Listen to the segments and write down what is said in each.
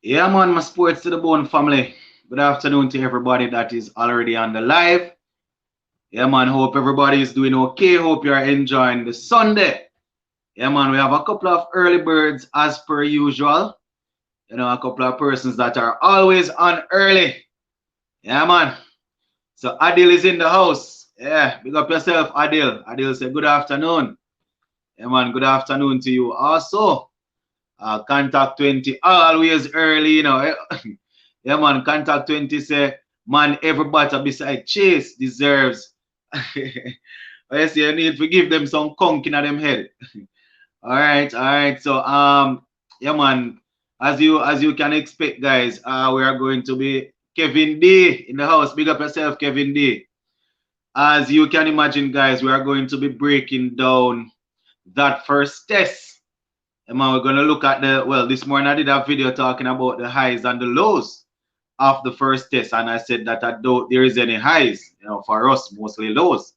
Yeah, man, my sports to the bone family. Good afternoon to everybody that is already on the live. Yeah, man, hope everybody is doing okay. Hope you are enjoying the Sunday. Yeah, man, we have a couple of early birds as per usual. A couple of persons that are always on early. Yeah, man. So Adil is in the house. Yeah, big up yourself, Adil. Adil say good afternoon. Yeah, man, good afternoon to you also. Contact 20, always early. Yeah, man, Contact 20 say, man, every batter beside Chase deserves. I say you need to give them some conk in them head. All right. So yeah, man, as you can expect, guys, we are going to be Kevin D in the house. Big up yourself, Kevin D. As you can imagine, guys, we are going to be breaking down that first test. And man, we're gonna look at this morning I did a video talking about the highs and the lows of the first test, and I said that I doubt there is any highs, for us, mostly lows.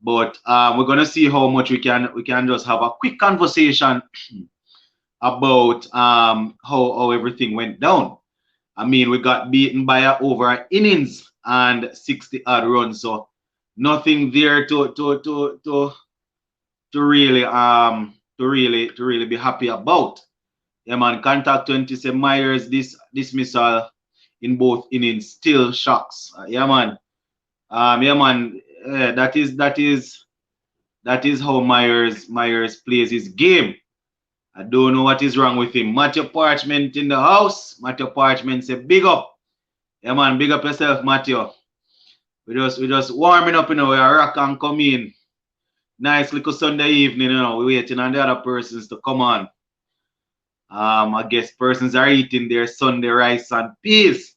But we're gonna see how much we can just have a quick conversation about how everything went down. I mean, we got beaten by over innings and 60 odd runs, so nothing there to really be happy about. Yeah, man. Contact 20 say Myers this dismissal in both innings still shocks. Yeah, man. Yeah, man. That is how Myers plays his game. I don't know what is wrong with him. Matthew Parchment in the house. Matthew Parchment say big up. Yeah, man. Big up yourself, Matthew. We just warming up, we are rock and come in. Nice little Sunday evening, we waiting on the other persons to come on. I guess persons are eating their Sunday rice and peas.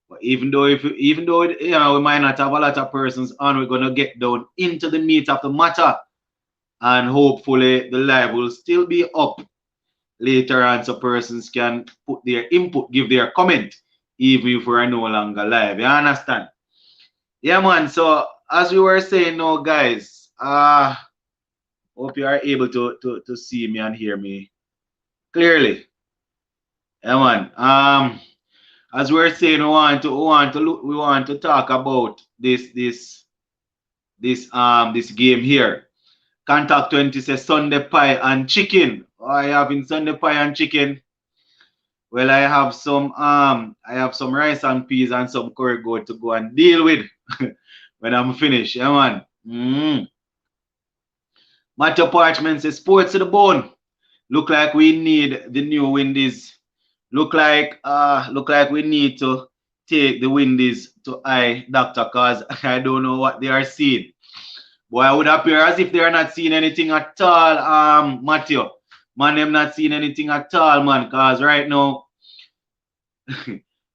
But even though we might not have a lot of persons on, we're gonna get down into the meat of the matter, and hopefully the live will still be up later on, so persons can put their input, give their comment, even if we're no longer live. You understand? Yeah, man. So as we were saying now, guys, hope you are able to see me and hear me clearly. Yeah, man. As we're saying, we want to talk about this game here. Contact 20 says Sunday pie and chicken. Oh, I having Sunday pie and chicken. Well, I have some rice and peas and some curry goat to go and deal with when I'm finished. Yeah, man. Matthew Parchment says sports to the bone. Look like we need the new Windies. Look like we need to take the Windies to eye doctor, cause I don't know what they are seeing. Boy, it would appear as if they are not seeing anything at all, Matthew. Man, them not seeing anything at all, man, cause right now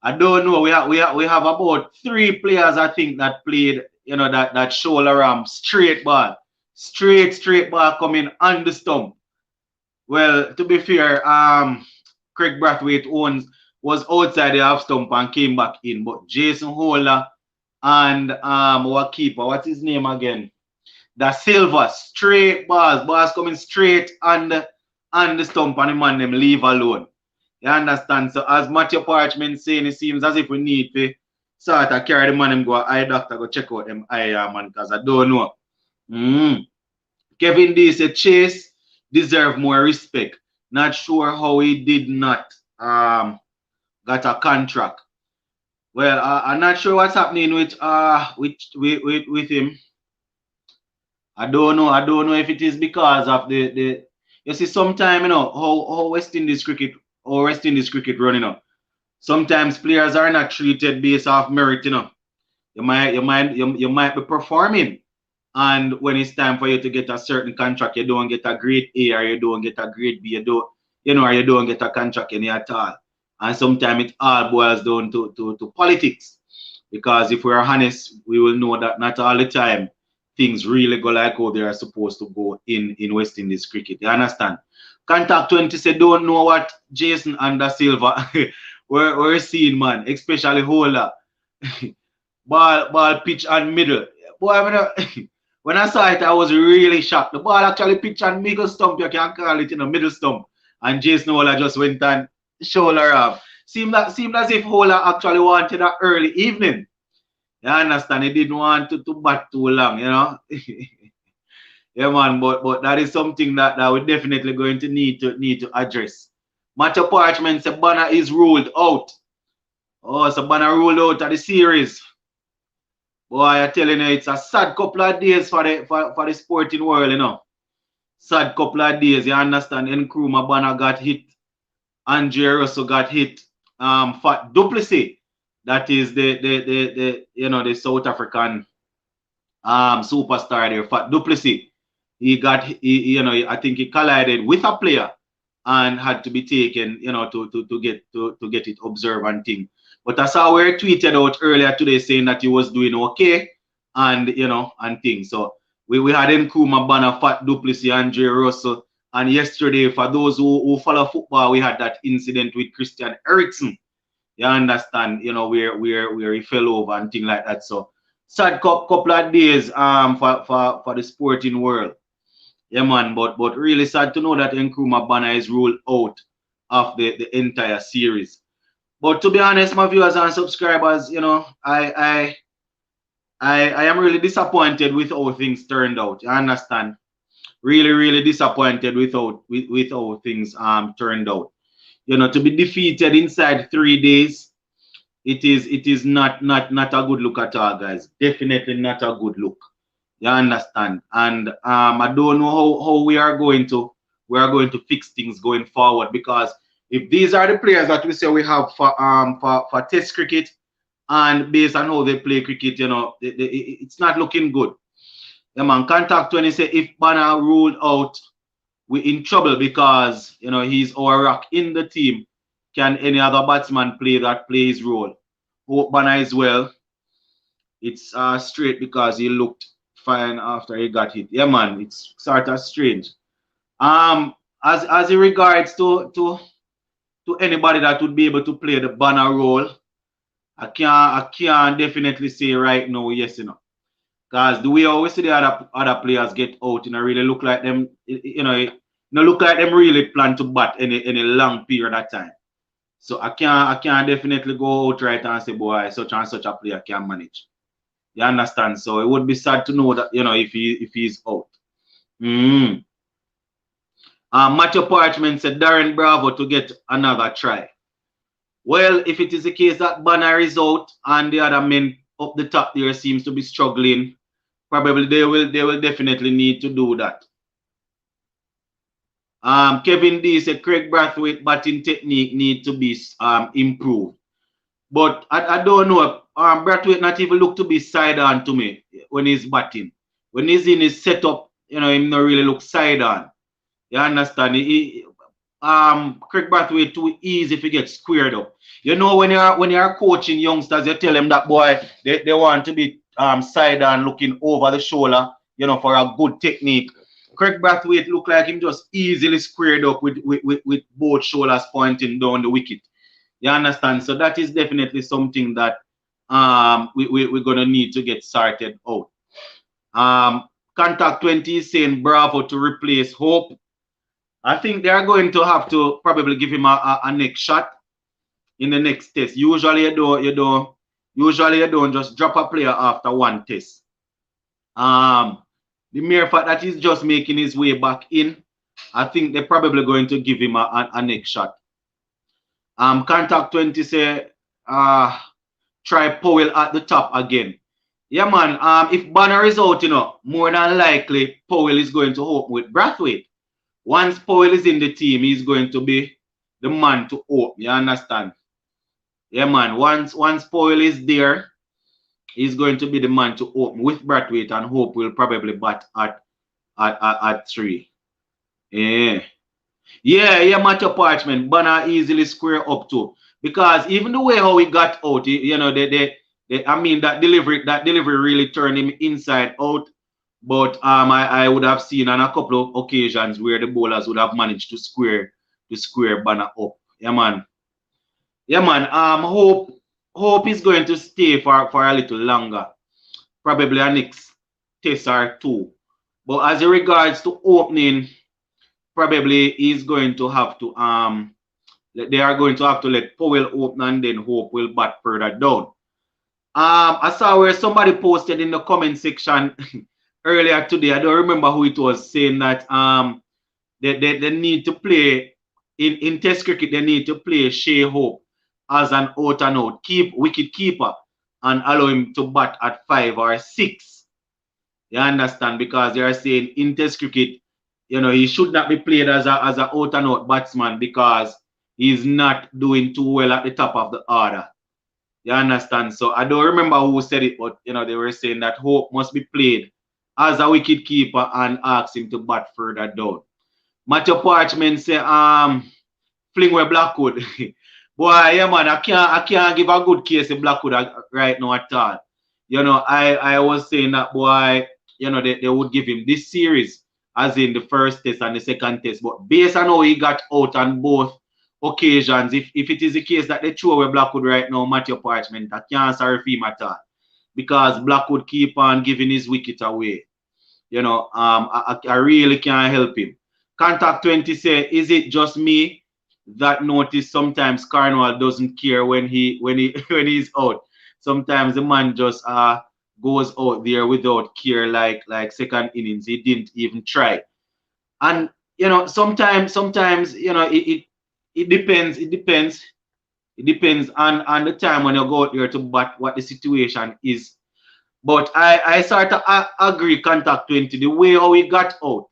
I don't know. We have about 3 players, I think, that played, that shoulder arm straight ball. Straight ball coming on the stump. Well, to be fair, Craig Brathwaite was outside the half stump and came back in. But Jason Holder and our keeper, what's his name again? Da Silva, straight balls coming straight on the stump, and the man them leave alone. You understand? So as Matthew Parchment saying, it seems as if we need to sort of carry the man him go eye doctor, go check out them eye, man, because I don't know. Kevin D said Chase deserve more respect. Not sure how he did not got a contract. Well, I'm not sure what's happening with him. I don't know. I don't know if it is because of the you see, sometimes how West Indies cricket running. Sometimes players are not treated based off merit. You might be performing, and when it's time for you to get a certain contract, you don't get a grade A, or you don't get a grade B, or you don't get a contract any at all. And sometimes it all boils down to politics. Because if we're honest, we will know that not all the time things really go like how they are supposed to go in West Indies cricket. You understand? Contact 20 say don't know what Jason and Da Silva we're seeing, man, especially Holder. ball pitch and middle. Boy, when I saw it, I was really shocked. The ball actually pitch and middle stump, you can call it, middle stump. And Jason Holder just went and shoulder off. seemed as if Hola actually wanted an early evening. You understand? He didn't want to bat too long, you know. Yeah, man, but that is something that we're definitely going to need to address. Matthew Parchment said Banner is ruled out. Oh, so Banner ruled out of the series. Boy, I'm telling you, it's a sad couple of days for the sporting world, you know. Sad couple of days, you understand? Nkrumah Banner got hit. Andre Russell got hit. Fat Duplessis, that is the you know the South African superstar there, Fat Duplessis. You know, I think he collided with a player and had to be taken, you know, to get it observed and thing. But I saw where he tweeted out earlier today saying that he was doing okay and you know and things. So we had Nkrumah Banner, Fat Duplessis, Andre Russell. And yesterday, for those who follow football, we had that incident with Christian Eriksen. You understand, you know, where he fell over and thing like that. So sad couple of days for the sporting world. Yeah, man, but really sad to know that Nkrumah Banner is ruled out of the entire series. But to be honest, my viewers and subscribers, you know, I am really disappointed with how things turned out. You understand? Really disappointed with how things turned out. You know, to be defeated inside 3 days, it is not a good look at all, guys. Definitely not a good look. You understand? And I don't know how we are going to fix things going forward, because if these are the players that we say we have for test cricket, and based on how they play cricket, you know, it's not looking good. Yeah, man. Contact 20 say if Banner ruled out, we're in trouble because you know he's our rock in the team. Can any other batsman play his role? Hope Banner is well. It's straight because he looked fine after he got hit. Yeah, man, it's sort of strange. As in regards to anybody that would be able to play the Banner role, I can't definitely say right now, yes, you know. Because the way I always see the other players get out, you know, really look like them, you know, look like them really plan to bat any long period of time. So I can't definitely go out right and say, boy, such and such a player can manage. You understand? So it would be sad to know that, you know, if he's out. Matthew Parchment said Darren Bravo to get another try. Well, if it is the case that Banner is out and the other men up the top there seems to be struggling, probably they will definitely need to do that. Kevin D said Craig Brathwaite batting technique need to be improved. But I don't know. Brathwaite not even look to be side on to me when he's batting. When he's in his setup, you know, him not really look side on. You understand? Craig Brathwaite too easy if he gets squared up. You know, when you're coaching youngsters, you tell them that boy they want to be side on looking over the shoulder, you know, for a good technique. Craig Brathwaite look like him just easily squared up with both shoulders pointing down the wicket. You understand? So that is definitely something that we're gonna need to get sorted out. Contact 20 is saying Bravo to replace Hope. I think they are going to have to probably give him a next shot in the next test. Usually you don't just drop a player after one test. The mere fact that he's just making his way back in, I think they're probably going to give him a next shot. Contact 20 say try Powell at the top again. Yeah, man. If Banner is out, you know, more than likely Powell is going to open with Brathwaite. Once Powell is in the team, he's going to be the man to open. You understand? Yeah, man. Once Powell is there, he's going to be the man to open with Brathwaite, and Hope will probably bat at 3. Yeah. Yeah, Matthew Parchment. Banner easily square up to. Because even the way how he got out, you know, I mean that delivery really turned him inside out. But I would have seen on a couple of occasions where the bowlers would have managed to square Banner up. Yeah, man. Yeah, man. Hope is going to stay for a little longer. Probably a next test or 2. But as regards to opening, probably he's going to have to They are going to have to let Powell open and then Hope will bat further down. I saw where somebody posted in the comment section earlier today. I don't remember who it was, saying that they need to play in Test cricket. They need to play Shea Hope as an out and out keep wicket keeper and allow him to bat at 5 or 6. You understand? Because they are saying in Test cricket, he should not be played as a out and out batsman because he's not doing too well at the top of the order. You understand? So I don't remember who said it, but they were saying that Hope must be played as a wicket keeper and ask him to bat further down. Matthew Parchment say fling with Blackwood. Boy, yeah man, I can't give a good case of Blackwood right now at all. I was saying that boy, they would give him this series as in the first test and the second test. But based on how he got out on both occasions, if it is the case that they throw away Blackwood right now, Matthew Parchment, I can't sorry for him at all. Because Blackwood keep on giving his wicket away. I really can't help him. Contact 20 say, is it just me that notice sometimes Cornwall doesn't care when he's out? Sometimes the man just goes out there without care, like second innings. He didn't even try. And sometimes it depends. It depends on the time when you go out there to bat, what the situation is. But I sort of agree, Contact 20, the way how he got out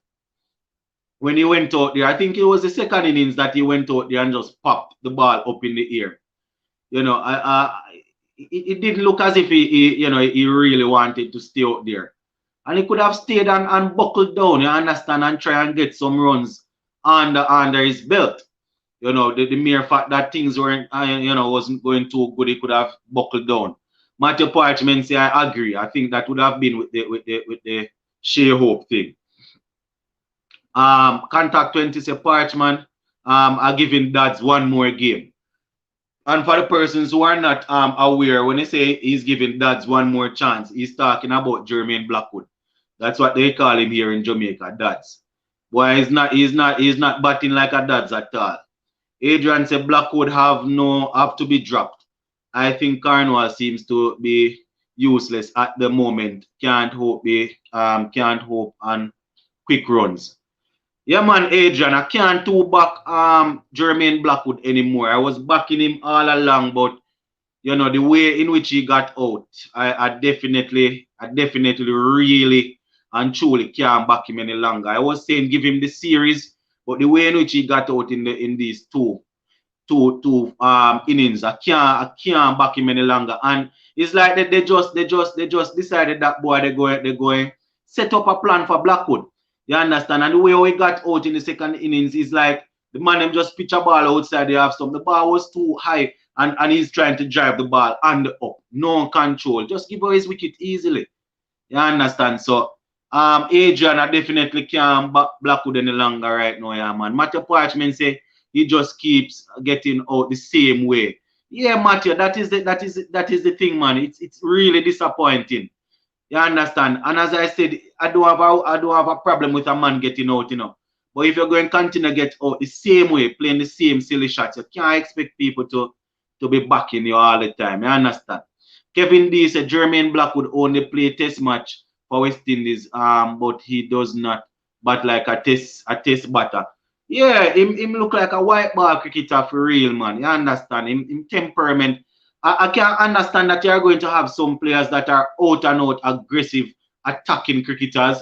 when he went out there. I think it was the second innings that he went out there and just popped the ball up in the air. It didn't look as if he really wanted to stay out there. And he could have stayed and buckled down, you understand, and try and get some runs under his belt. The mere fact that things weren't, wasn't going too good, he could have buckled down. Matthew Parchment say, I agree. I think that would have been with the Shea Hope thing. Contact 20 say, Parchment, are giving Dads one more game. And for the persons who are not aware, when they say he's giving Dads one more chance, he's talking about Jermaine Blackwood. That's what they call him here in Jamaica, Dads. Boy, he's not batting like a Dads at all. Adrian said Blackwood have to be dropped. I think Cornwall seems to be useless at the moment. Can't hope on quick runs. Yeah, man, Adrian, I can't back Jermaine Blackwood anymore. I was backing him all along, but the way in which he got out, I definitely really and truly can't back him any longer. I was saying give him the series, but the way in which he got out in these two innings, I can't back him any longer. And it's like they just decided that boy they're going set up a plan for Blackwood. You understand? And the way we got out in the second innings is like the man them just pitch a ball outside the half stump. The ball was too high and he's trying to drive the ball and up. No control. Just give away his wicket easily. You understand? So Adrian, I definitely can't back Blackwood any longer right now, yeah, man. Matthew Parchment say he just keeps getting out the same way. Yeah, Matthew, that is the thing, man. It's really disappointing. You understand? And as I said, I don't have a problem with a man getting out, But if you're going to continue to get out the same way, playing the same silly shots, you can't expect people to be backing you all the time. You understand? Kevin D said Jermaine Blackwood only play test match for West Indies, but he does not bat like a test batter. Yeah, him look like a white ball cricketer for real, man. You understand? Him temperament. I can understand that you're going to have some players that are out and out aggressive attacking cricketers,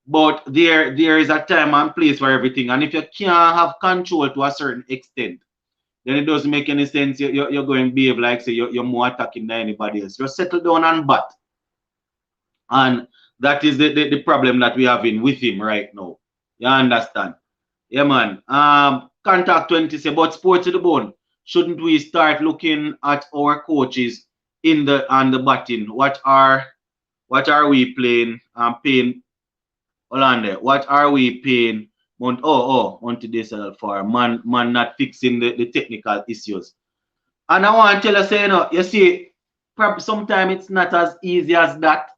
but there is a time and place for everything. And if you can't have control to a certain extent, then it doesn't make any sense. You're going to behave like say you're more attacking than anybody else. Just settle down and bat. And that is the problem that we have with him right now. You understand? Yeah, man. Contact 20 say, but sports to the bone. Shouldn't we start looking at our coaches on the batting? What are we paying? Orlando, what are we paying? Onto this for man not fixing the technical issues. And I want to tell you, you see, sometimes it's not as easy as that.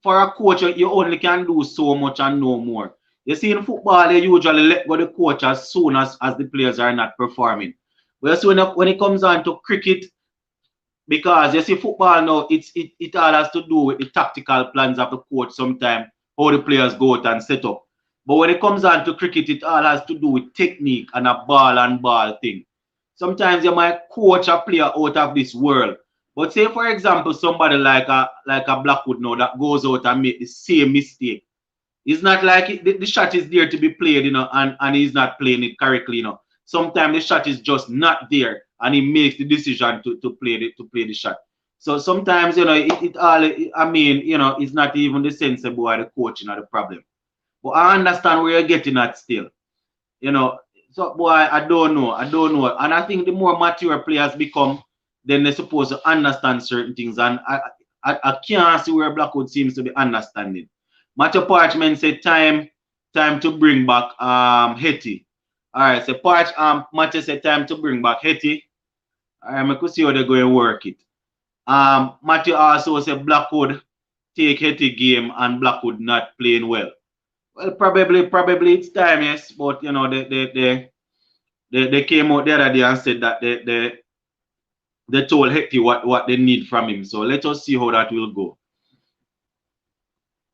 For a coach, you only can do so much and no more. You see, in football, they usually let go the coach as soon as the players are not performing. But you see, when it comes on to cricket, because you see, football now, it all has to do with the tactical plans of the coach sometimes, how the players go out and set up. But when it comes on to cricket, it all has to do with technique and a ball and ball thing. Sometimes you might coach a player out of this world. But say, for example, somebody like a Blackwood now that goes out and make the same mistake. It's not like the shot is there to be played, and he's not playing it correctly. Sometimes the shot is just not there, and he makes the decision to play the shot. So sometimes, it all, I mean, it's not even the sensible or the coaching or the problem. But I understand where you're getting at still. So boy, I don't know. And I think the more mature players become, then they're supposed to understand certain things. And I can't see where Blackwood seems to be understanding. Matthew Parchment said time to bring back Hetty. Alright, so Matthew said time to bring back Hetty. Alright, I could see how they're going to work it. Matthew also said Blackwood take Hetty game and Blackwood not playing well. Well, probably it's time, yes, but they came out the other day and said that they told Hetty what they need from him. So let us see how that will go.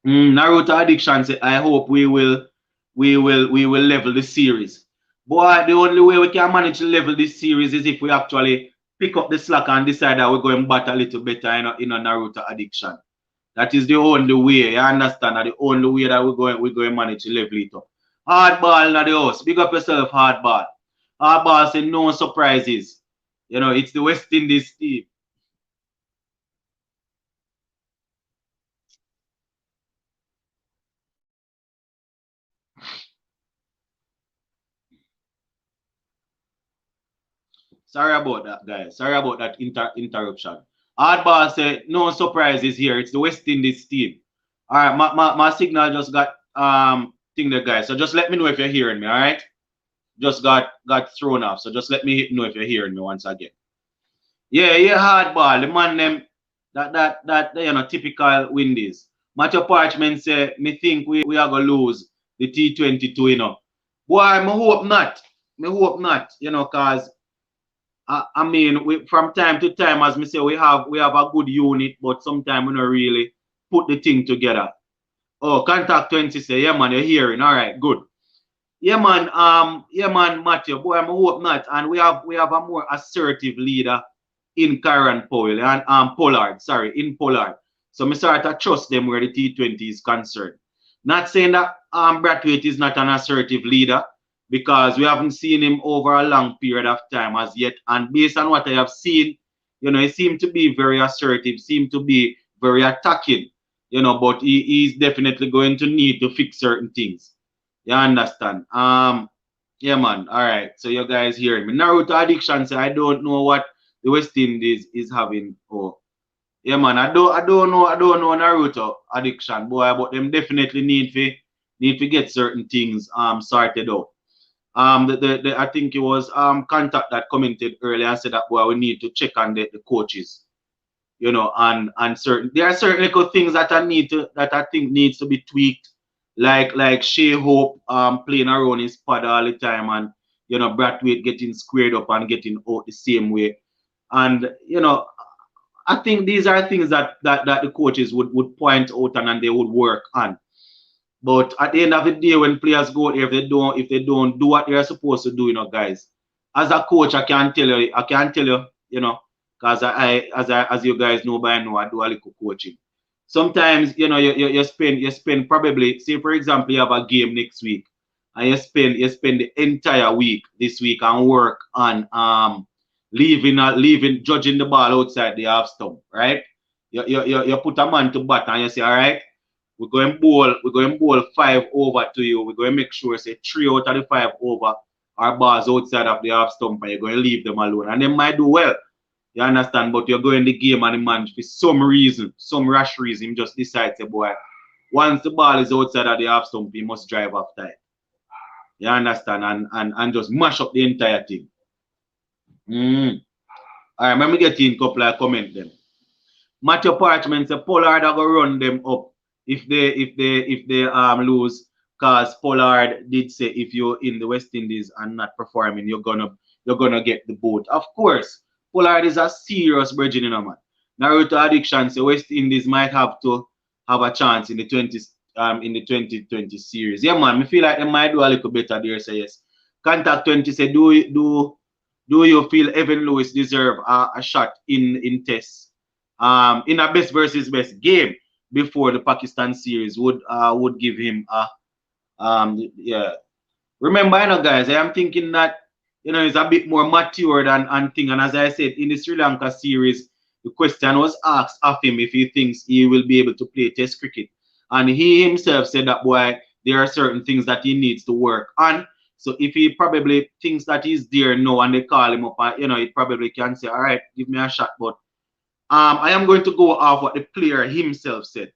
Naruto Addiction said, I hope we will level the series. Boy, the only way we can manage to level this series is if we actually pick up the slack and decide that we're going to bat a little better in a Naruto Addiction. That is the only way. You understand? That the only way that we're going to manage to level it up. Hardball in the house. Big up yourself, Hardball. Hardball said no surprises. It's the West Indies team. Sorry about that, guys. Sorry about that interruption. Hardball said no surprises here. It's the West Indies team. All right, my signal just got thing there, guys. So just let me know if you're hearing me. All right, just got thrown off. So just let me know if you're hearing me once again. Yeah, Hardball. The man them that typical Windies. Matthew Parchment say me think we are gonna lose the T22. Boy, I hope not. Cause I mean, from time to time, as me say, we have a good unit, but sometimes we don't really put the thing together. Oh, Contact 20 say, yeah man, you're hearing. All right, good. Yeah man, Matthew, boy, I hope not. And we have a more assertive leader in Karen Powell and Pollard. So me start to trust them where the T20 is concerned. Not saying that Brathwaite is not an assertive leader, because we haven't seen him over a long period of time as yet. And based on what I have seen, he seemed to be very assertive, seemed to be very attacking, but he's definitely going to need to fix certain things. You understand? Yeah, man. All right. So you guys hearing me. Naruto Addiction say, I don't know what the West Indies is having. Oh, yeah, man. I don't know Naruto Addiction, boy, but them definitely need to get certain things sorted out. I think it was Contact that commented earlier and said that, boy, we need to check on the coaches, and there are certain little things that I think needs to be tweaked, like Shea Hope playing around his pad all the time, and Brathwaite getting squared up and getting out the same way, and I think these are things that the coaches would point out and they would work on. But at the end of the day, when players go there, if they don't do what they're supposed to do, guys, as a coach, I can tell you, because as you guys know by now, I do a little coaching. Sometimes, you spend probably, say for example, you have a game next week, and you spend the entire week this week and work on judging the ball outside the half stump, right? You put a man to bat and you say, all right, we're going bowl 5 over to you. We're going to make sure say 3 out of the 5 over are balls outside of the half stump, and you're going to leave them alone. And they might do well. You understand? But you're going the game and the man, for some reason, some rash reason, just decides, say, boy, once the ball is outside of the half stump, he must drive after it. You understand? And just mash up the entire thing. All right, let me get in a couple of comments then. Matthew Parchment said Pollard are going to run them up if they lose. because Pollard did say if you're in the West Indies and not performing, you're gonna get the boat. Of course, Pollard is a serious virgin, you know, man. Naruto Addiction say West Indies might have to have a chance in the 2020 series. Yeah, man, me feel like they might do a little better there. Say yes. Contact 20 say do you feel Evan Lewis deserve a shot in tests? In a best versus best game before the Pakistan series would give him a yeah. Remember, you know, guys, I am thinking that he's a bit more matured and thing. And as I said in the Sri Lanka series, the question was asked of him if he thinks he will be able to play Test cricket, and he himself said that boy, there are certain things that he needs to work on. So if he probably thinks that he's there now and they call him up, he probably can say, all right, give me a shot. But I am going to go off what the player himself said.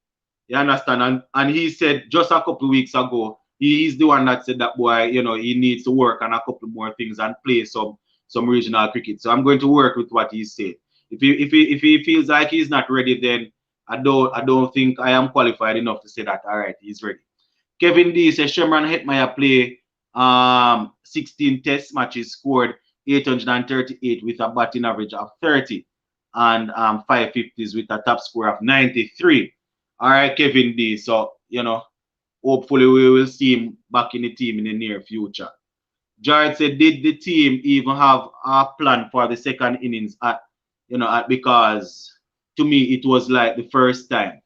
You understand? And he said just a couple of weeks ago, he's the one that said that boy, he needs to work on a couple more things and play some regional cricket. So I'm going to work with what he said. If he feels like he's not ready, then I don't think I am qualified enough to say that. All right, he's ready. Kevin D says Shimron Hetmyer play 16 test matches, scored 838 with a batting average of 30 and 550s with a top score of 93. All right, Kevin D. So, hopefully we will see him back in the team in the near future. Jared said, did the team even have a plan for the second innings because to me it was like the first time.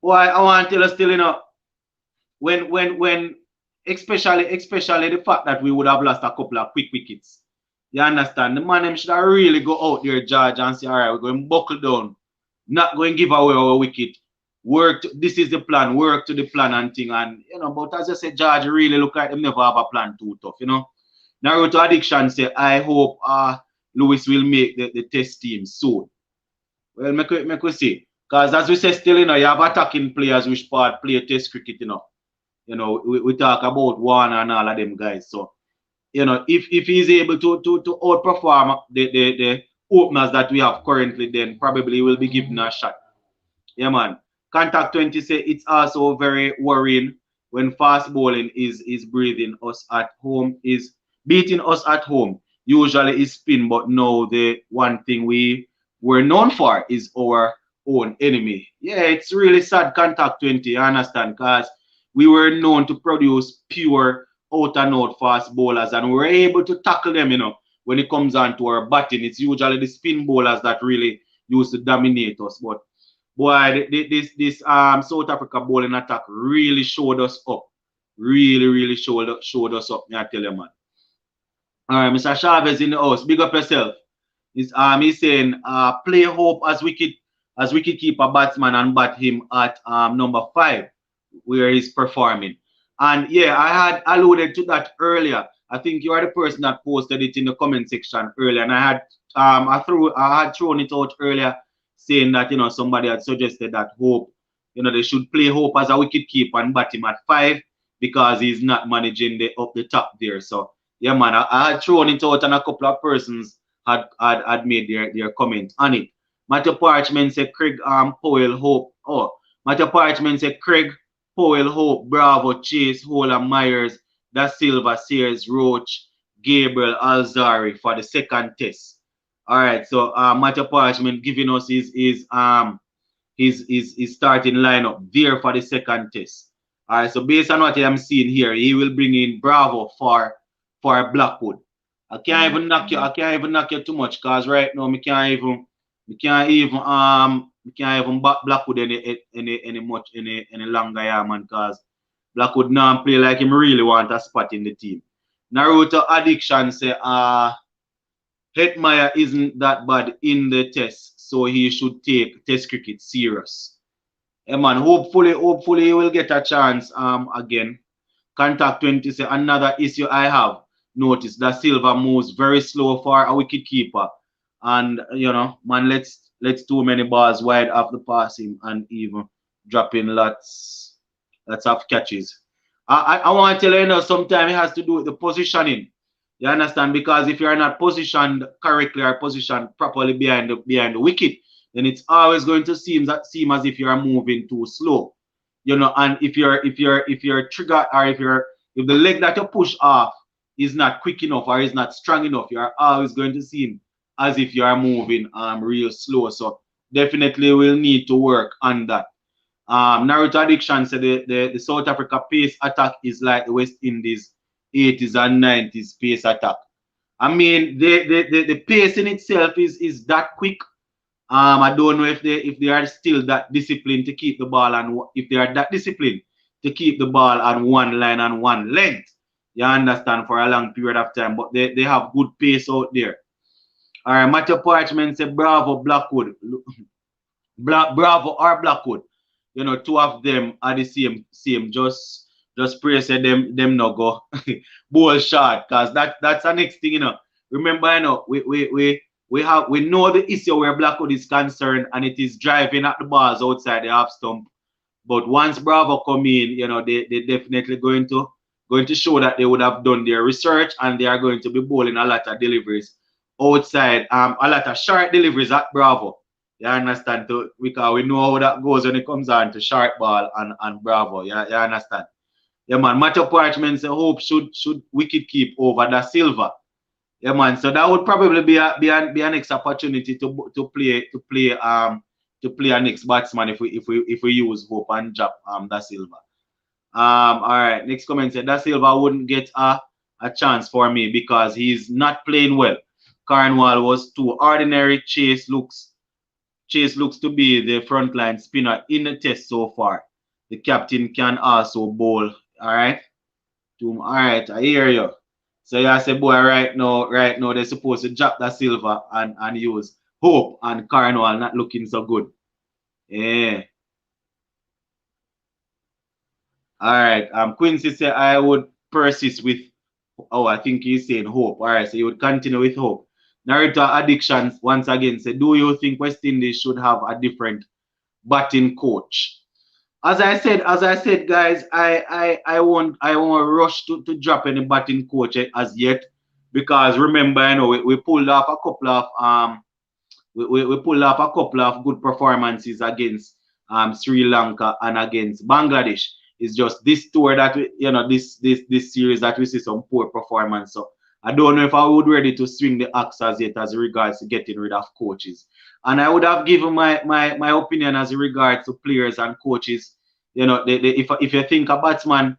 Why I want to tell us still, when especially the fact that we would have lost a couple of quick wickets. You understand? The man them should have really go out there, George, and say, all right, we're going to buckle down, not going to give away our wicket. This is the plan, work to the plan and thing. And but as I said, George, really look like them never have a plan too tough, Naruto Addiction say, I hope Lewis will make the test team soon. Well, make we see. Because as we say still, you have attacking players which play test cricket, we talk about Warner and all of them guys. So, if he's able to outperform the openers that we have currently, then probably will be given a shot. Yeah, man. Contact 20 say it's also very worrying when fast bowling is beating us at home. Usually is spin, but now the one thing we were known for is our own enemy. Yeah, it's really sad, Contact 20, you understand? Because we were known to produce pure out and out fast bowlers, and we were able to tackle them, when it comes on to our batting. It's usually the spin bowlers that really used to dominate us. But boy, this South Africa bowling attack really showed us up. Really showed us up, I tell you, man. All right, Mr. Chavez in the house. Big up yourself. He's saying play Hope as wicket keeper batsman and bat him at number 5 where he's performing. And yeah, I had alluded to that earlier. I think you are the person that posted it in the comment section earlier, and I had had thrown it out earlier, saying that somebody had suggested that Hope, they should play Hope as a wicket keeper and bat him at 5 because he's not managing up the top there. So yeah, man, I had thrown it out, and a couple of persons had made their comment on it. Matthew Parchment said Craig Powell Hope. Oh, Matthew Parchment said Craig Powell Hope, Bravo, Chase, Hola, Myers, Da Silva, Sears, Roach, Gabriel, Alzari for the second test. All right, so Matthew Parchment giving us his starting lineup there for the second test. All right, so based on what I'm seeing here, he will bring in Bravo for Blackwood. I can't even knock you too much, because right now we can't even back Blackwood any longer, yeah, man, because Blackwood now play like him really want a spot in the team. Naruto Addiction say Hetmyer isn't that bad in the test, so he should take test cricket serious. Yeah, man, hopefully he will get a chance again. Contact 20 say another issue I have noticed that Silva moves very slow for a wicket keeper. And man, let's too many balls wide off the passing and even dropping lots of catches. I want to tell you, sometimes it has to do with the positioning. You understand? Because if you're not positioned correctly or positioned properly behind the wicket, then it's always going to seem as if you're moving too slow. you know, and if your trigger, or if the leg that you push off is not quick enough or is not strong enough, you're always going to seem as if you are moving real slow. So definitely we'll need to work on that. Naruto Addiction said the South Africa pace attack is like the West Indies 80s and 90s pace attack. I mean, the pace in itself is that quick. I don't know if they are still that disciplined to keep the ball, and if they are that disciplined to keep the ball on one line and one length. You understand, for a long period of time, but they have good pace out there. All right, Matthew Parchment said, "Bravo, Blackwood, Bravo or Blackwood. You know, two of them are the same. Just pray say them no go ball shot, cause that's the next thing, you know. Remember, you know, we know the issue where Blackwood is concerned, and it is driving at the balls outside the half stump. But once Bravo come in, you know, they definitely going to show that they would have done their research, and they are going to be bowling a lot of deliveries outside, a lot of short deliveries at Bravo. You understand? Because we know how that goes when it comes on to short ball and Bravo. You understand? Yeah, man. Matthew Parchment say hope should wicket keep over Da Silva. Yeah, man. So that would probably be a next opportunity to play a next batsman if we use Hope and drop Da Silva. All right. Next comment said Da Silva wouldn't get a chance for me because he's not playing well. Cornwall was too ordinary. Chase looks to be the frontline spinner in the test so far. The captain can also bowl. All right. All right. I hear you. So you say, boy, right now they're supposed to drop Da Silva and use Hope and Cornwall not looking so good. Yeah. All right. Quincy said I would persist with. Oh, I think he's saying Hope. All right. So you would continue with Hope. Naruto Addictions once again said, do you think West Indies should have a different batting coach? As I said, guys, I won't rush to drop any batting coach as yet, because remember, you know, we pulled off a couple of we pulled off a couple of good performances against Sri Lanka and against Bangladesh. It's just this tour that we, you know, this series that we see some poor performance. So I don't know if I would ready to swing the axe as yet as regards to getting rid of coaches. And I would have given my opinion as regards to players and coaches. You know, if you think a batsman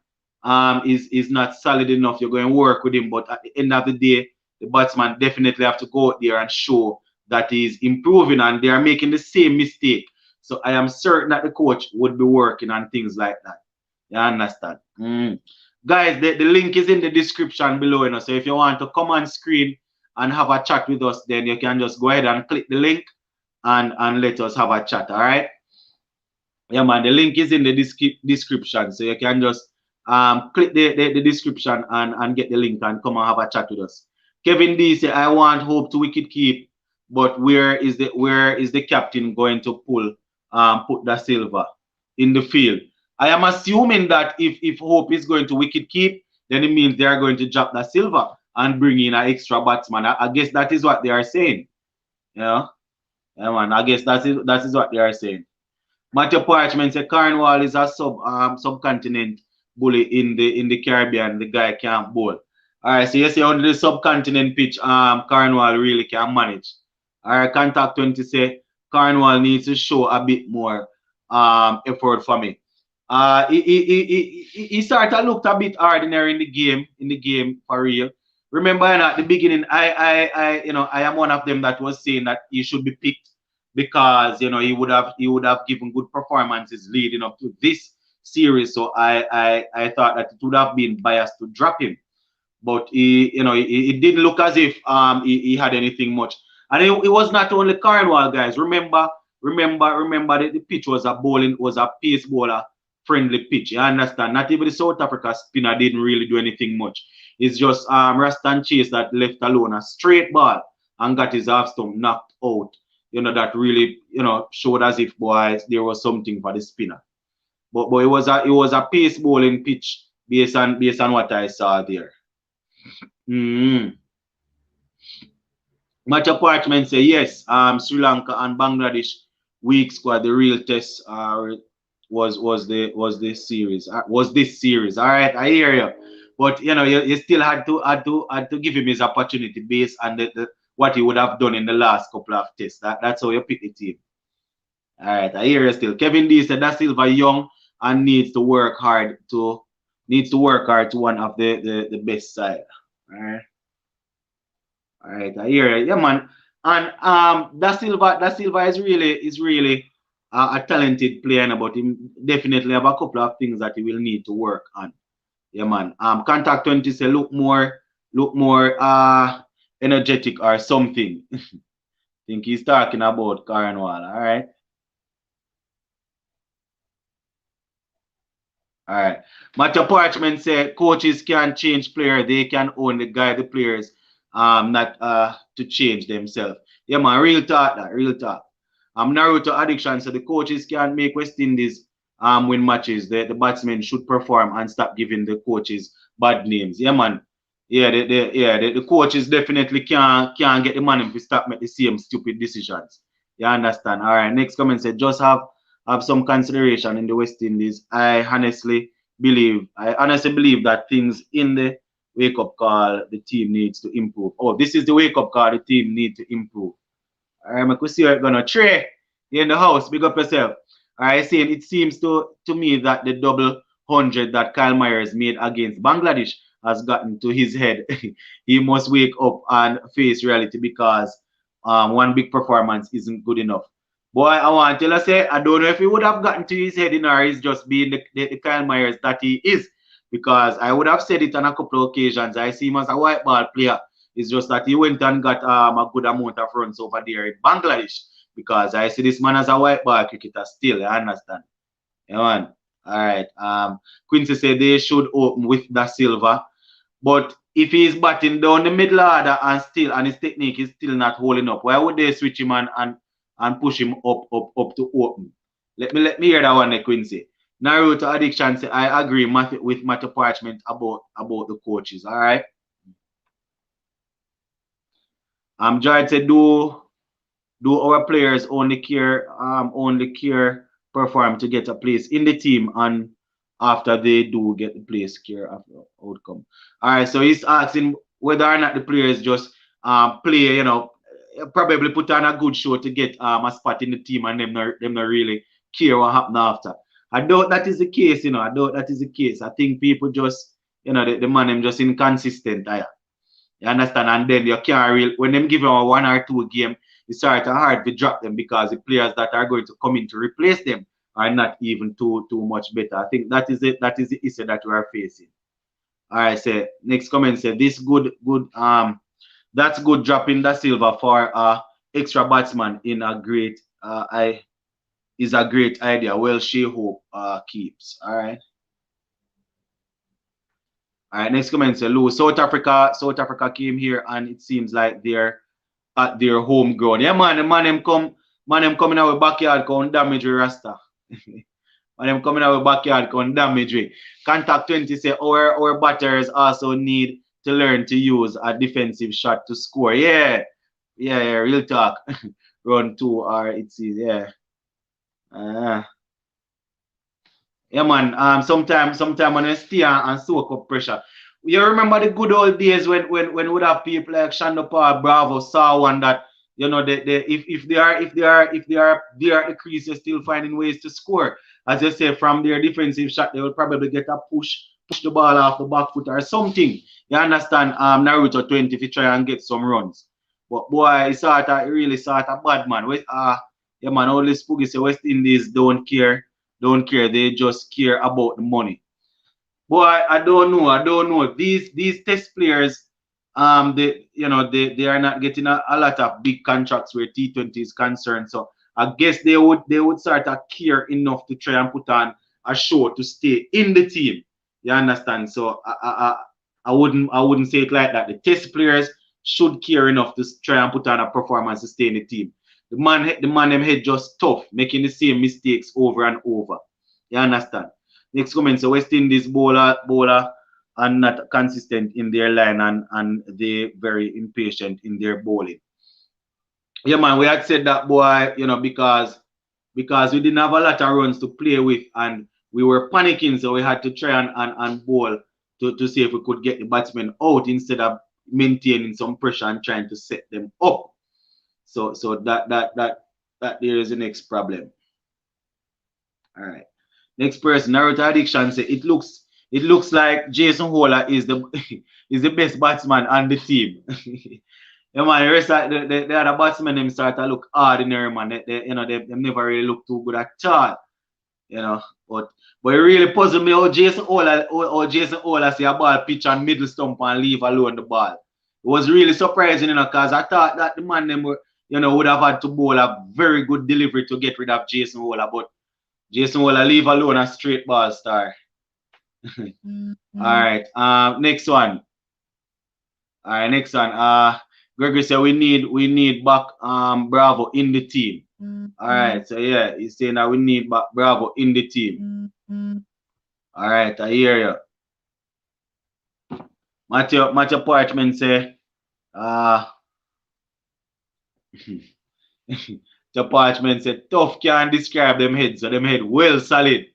is not solid enough, you're going to work with him. But at the end of the day, the batsman definitely have to go out there and show that he's improving, and they are making the same mistake. So I am certain that the coach would be working on things like that. You understand? Guys, the link is in the description below, you know. So if you want to come on screen and have a chat with us, then you can just go ahead and click the link and let us have a chat. All right? Yeah, man. The link is in the description, so you can just click the description and get the link and come and have a chat with us. Kevin D say, I want Hope to wicket keep, but where is the captain going to put Da Silva in the field? I am assuming that if Hope is going to wicket keep, then it means they are going to drop Da Silva and bring in an extra batsman. I guess that is what they are saying. Yeah, yeah, man. I guess that is what they are saying. Matthew Parchment said Cornwall is a subcontinent bully in the Caribbean. The guy can't bowl. All right, so you see on the subcontinent pitch, Cornwall really can manage. All right, Contact 20 say Cornwall needs to show a bit more effort for me. He sort of looked a bit ordinary in the game for real. Remember, you know, at the beginning, I am one of them that was saying that he should be picked because, you know, he would have given good performances leading up to this series. So I thought that it would have been biased to drop him, but it didn't look as if he had anything much. And it was not only Cornwall, guys. Remember that the pitch was a pace bowler friendly pitch. You understand? Not even the South Africa spinner didn't really do anything much. It's just Rastan Chase that left alone a straight ball and got his half stump knocked out. You know, that really, you know, showed as if, boys, there was something for the spinner. But it was a pace bowling pitch based on what I saw there. Match Apartment say yes. Sri Lanka and Bangladesh weak squad, the real test was this series. Was this series. All right, I hear you. But you know, you still had to give him his opportunity based on what he would have done in the last couple of tests. That's how you pick the team. All right, I hear you still. Kevin D said that Silva young and needs to work hard to one of the best side. All right. All right, I hear it. Yeah, man. And Da Silva is really a talented player, but he definitely have a couple of things that he will need to work on. Yeah, man. Contact 20 say look more energetic or something. Think he's talking about Cornwall. All right. All right. Matthew Parchment said coaches can change player, they can only guide the players, not to change themselves. Yeah, man, real talk that, real talk. Naruto addiction, so the coaches can make West Indies win matches. The batsmen should perform and stop giving the coaches bad names. Yeah, man. Yeah, the coaches definitely can't get the man to stop make the same stupid decisions. You understand? All right. Next comment said just have some consideration in the West Indies. I honestly believe that things in the wake up call the team needs to improve. Oh, this is the wake up call the team need to improve. All right, I could see how it's gonna Trey in the house. Big up yourself. All right, saying it seems to me that the double hundred that Kyle Myers made against Bangladesh has gotten to his head. He must wake up and face reality because one big performance isn't good enough. Boy, I want to tell you, say, I don't know if he would have gotten to his head in or he's just being the Kyle Myers that he is. Because I would have said it on a couple of occasions. I see him as a white ball player. It's just that he went and got a good amount of runs over there in Bangladesh. Because I see this man as a white ball cricketer still, I understand. Yeah, man. All right. Quincy said they should open with Da Silva. But if he's batting down the middle order and his technique is still not holding up, why would they switch him and push him up to open? Let me hear that one, Quincy. Naruto addiction say I agree with Matthew Parchment about the coaches. All right. Jared said do our players only care perform to get a place in the team and after they do get the place care after outcome. All right, so he's asking whether or not the players just play, probably put on a good show to get a spot in the team and them not really care what happen after. I doubt that is the case, I doubt that is the case. I think people just, the man them just inconsistent. You understand? And then you can't really, when them give them a 1 or 2 game, it's sort of hard to drop them because the players that are going to come in to replace them are not even too much better. I think that is it. That is the issue that we are facing. All right, so next comment said this that's good dropping Da Silva for extra batsman in a great is a great idea. Well, she hope keeps. All right. All right, next comment said Lou, South Africa came here and it seems like they're at their home ground. Yeah, man, them coming out with backyard count damage with Rasta. Man, them coming out with backyard count damage with. Contact 20 say our batters also need to learn to use a defensive shot to score. Yeah, real talk. Run 2 or it's yeah. Yeah, man. Sometimes when you stay and soak up pressure. You remember the good old days when would have people like Shandopar, Bravo, saw one that if they are there at the crease, they're still finding ways to score. As you say, from their defensive shot, they will probably get a push the ball off the back foot or something. You understand? Naruto 20 if you try and get some runs. But boy, it really sort of bad man. Yeah, man, all this spooky say West Indies don't care. They just care about the money. Boy, I don't know. These test players, they are not getting a lot of big contracts where T20 is concerned. So I guess they would start to care enough to try and put on a show to stay in the team. You understand? So I wouldn't say it like that. The test players should care enough to try and put on a performance to stay in the team. The man them head just tough, making the same mistakes over and over. You understand? Next comment, so West Indies bowler are not consistent in their line and they very impatient in their bowling. Yeah, man, we had said that, boy, because because we didn't have a lot of runs to play with and we were panicking, so we had to try and bowl to see if we could get the batsmen out instead of maintaining some pressure and trying to set them up. So that there is the next problem. All right. Next person, Naruto Addiction say it looks like Jason Holler is the is the best batsman on the team. Yeah, man, the rest of the other batsmen them start to look ordinary, man. They never really look too good at all. You know, but it really puzzled me how Jason Holler see a ball pitch on middle stump and leave alone the ball. It was really surprising, because I thought that the man them were, would have had to bowl a very good delivery to get rid of Jason Holler, but Jason Holler leave alone a straight ball star. All right. Next one. All right, next one. Gregory said we need back Bravo in the team. All right, so yeah, he's saying that we need back Bravo in the team. All right, I hear you. Matthew Parchment say the Parchment said tough can't describe them head, so them head well solid.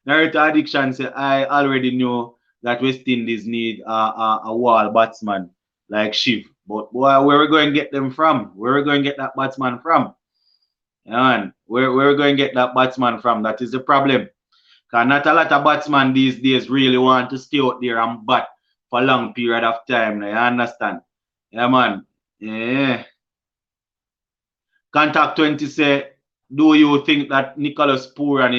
Naruto Addiction said I already knew that West Indies need a wall batsman like Shiv. But boy, where we going to get them from? Where we going to get that batsman from? And where we going to get that batsman from? That is the problem. Because not a lot of batsmen these days really want to stay out there and bat for a long period of time. Now, you understand? Yeah, man. Yeah. Contact 20 say, do you think that Nicholas Pooran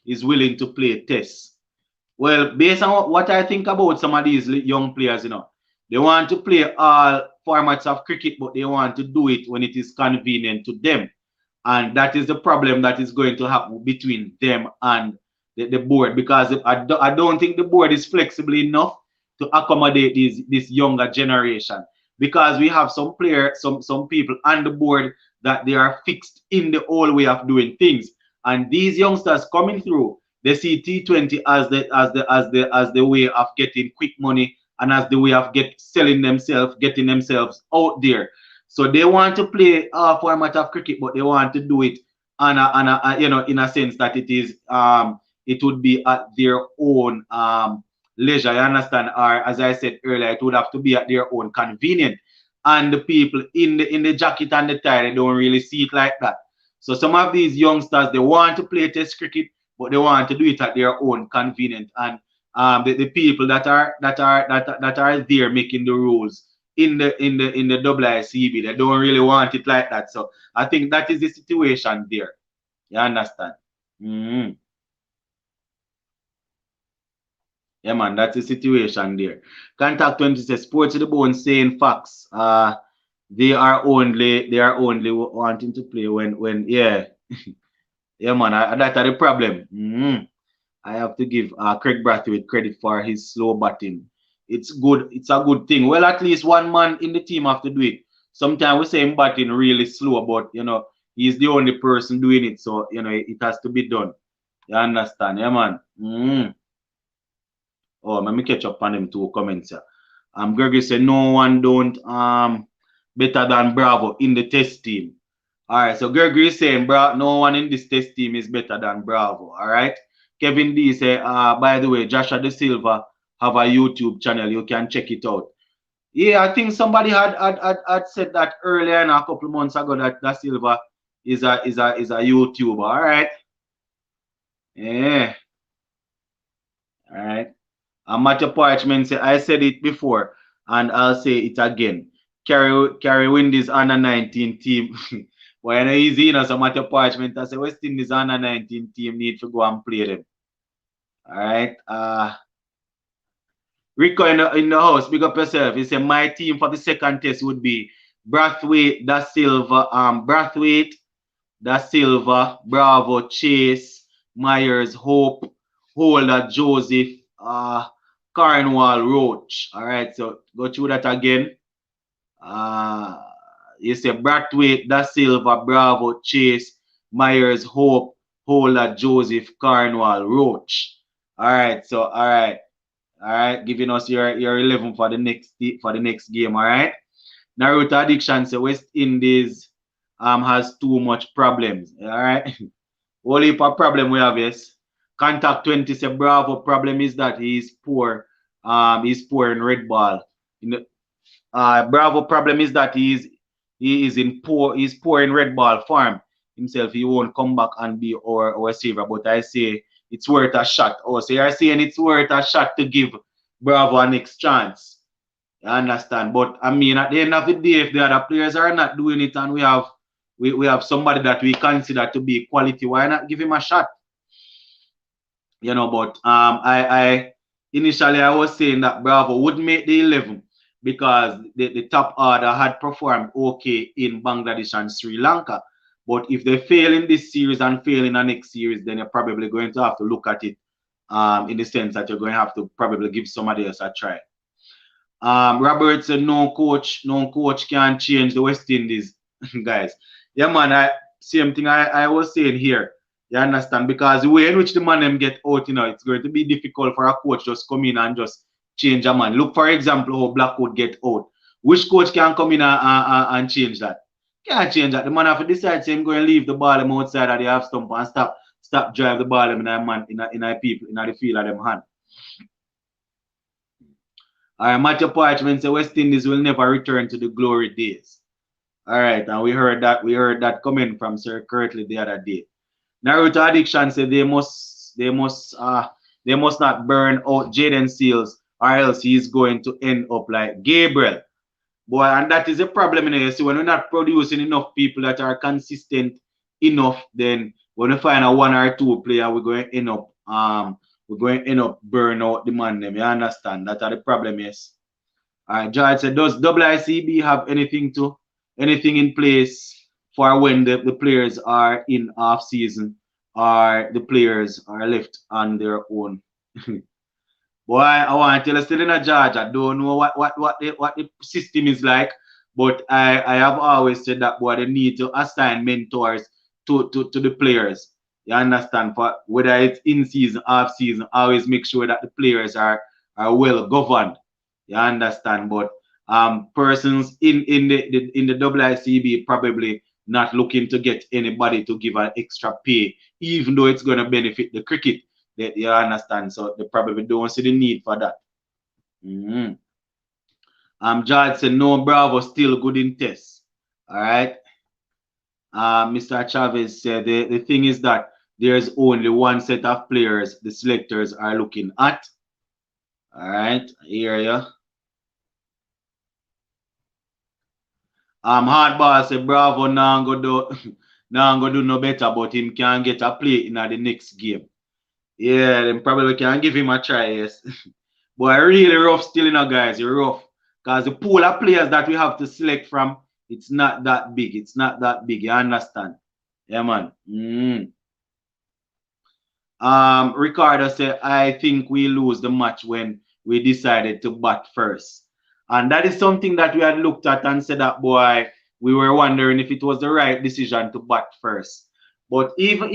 is willing to play tests? Well, based on what I think about some of these young players, they want to play all formats of cricket, but they want to do it when it is convenient to them. And that is the problem that is going to happen between them and the board, because I don't think the board is flexible enough to accommodate this younger generation, because we have some players, some people on the board that they are fixed in the old way of doing things. And these youngsters coming through, they see T20 as the way of getting quick money and as the way of getting themselves out there. So they want to play a format of cricket, but they want to do it in a sense that it would be at their own leisure, you understand? Or as I said earlier, it would have to be at their own convenience. And the people in the jacket and the tie, they don't really see it like that. So some of these youngsters, they want to play test cricket, but they want to do it at their own convenience. And the people that are there making the rules in the IICB, they don't really want it like that. So I think that is the situation there. You understand? Yeah, man, that's the situation there. Contact 20 says Sports to the Bone saying facts. They are only wanting to play when yeah. Yeah, man, that's the problem. I have to give Craig Brathwaite credit for his slow batting. It's good. It's a good thing. Well, at least one man in the team have to do it. Sometimes we say him batting really slow, but he's the only person doing it, so it has to be done. You understand? Yeah, man. Oh, let me catch up on them two comments here. Gregory said no one don't better than Bravo in the test team. All right, so Gregory is saying no one in this test team is better than Bravo. All right. Kevin D say, by the way, Joshua De Silva have a YouTube channel. You can check it out. Yeah, I think somebody had said that earlier a couple months ago that Da Silva is a YouTuber. All right. Yeah. All right. And Matthew Parchment say, I said it before and I'll say it again. Carry Windies under 19 team. Well, easy, so Matthew Parchment, I say West Indies under 19 team need to go and play them. All right. Rico in the house, big up yourself. He said my team for the second test would be Brathwaite, Da Silva, Bravo, Chase, Myers, Hope, Holder, Joseph, Cornwall, Roach. All right, so go through that again. You say Brathwaite, Da Silva, Bravo, Chase, Myers, Hope, Holder, Joseph, Cornwall, Roach. All right, so all right, giving us your 11 for the next game. All right. Naruto Addiction say West Indies has too much problems. All right. Only heap of problem we have, yes. Contact 20 say Bravo problem is that he's poor. He's poor in red ball. In the, Bravo problem is that he's poor in red ball form himself. He won't come back and be our receiver. But I say it's worth a shot. Oh, so you're saying it's worth a shot to give Bravo a next chance. You understand? But I mean, at the end of the day, if the other players are not doing it and we have somebody that we consider to be quality, why not give him a shot? You know, but I initially I was saying that Bravo would make the 11 because the top order had performed okay in Bangladesh and Sri Lanka. But if they fail in this series and fail in the next series, then you're probably going to have to look at it in the sense that you're going to have to probably give somebody else a try. Robert said no coach can change the West Indies, guys. Yeah, man, same thing I was saying here. You understand? Because the way in which the man them get out, it's going to be difficult for a coach just come in and just change a man. Look, for example, how Blackwood get out. Which coach can come in and change that? Can't change that. The man have to decide say him going to leave the ball him outside of the half stump and stop drive the ball him in a man in a people in the field of them hand. All right, Matthew Parchment said West Indies will never return to the glory days. All right, and we heard that comment from Sir Kirtley the other day. Naruto Addiction said they must not burn out Jaden Seals or else he's going to end up like Gabriel. Boy, and that is a problem, you see, when we're not producing enough people that are consistent enough, then when we find a one or two player, we're going to end up burn out the man them. You understand? That's the problem, yes. All right, George said, does WICB have anything in place for when the players are in off season or the players are left on their own? Boy, I want to tell you still in a George, I don't know what the system is like, but I have always said that boy they need to assign mentors to the players. You understand? For whether it's in season, off season, always make sure that the players are well governed. You understand? But persons in the WICB probably not looking to get anybody to give an extra pay, even though it's going to benefit the cricket. You understand? So they probably don't see the need for that. George said no, Bravo still good in tests. All right. Mr. Chavez said the thing is that there's only one set of players the selectors are looking at. All right, I hear you. Hardball said Bravo now go do no better, but him can get a play in the next game. Yeah, then probably can give him a try, yes. But really rough still, guys. You're rough. Because the pool of players that we have to select from, it's not that big. It's not that big. You understand? Yeah, man. Ricardo said, I think we lose the match when we decided to bat first. And that is something that we had looked at and said that, boy, we were wondering if it was the right decision to bat first. But even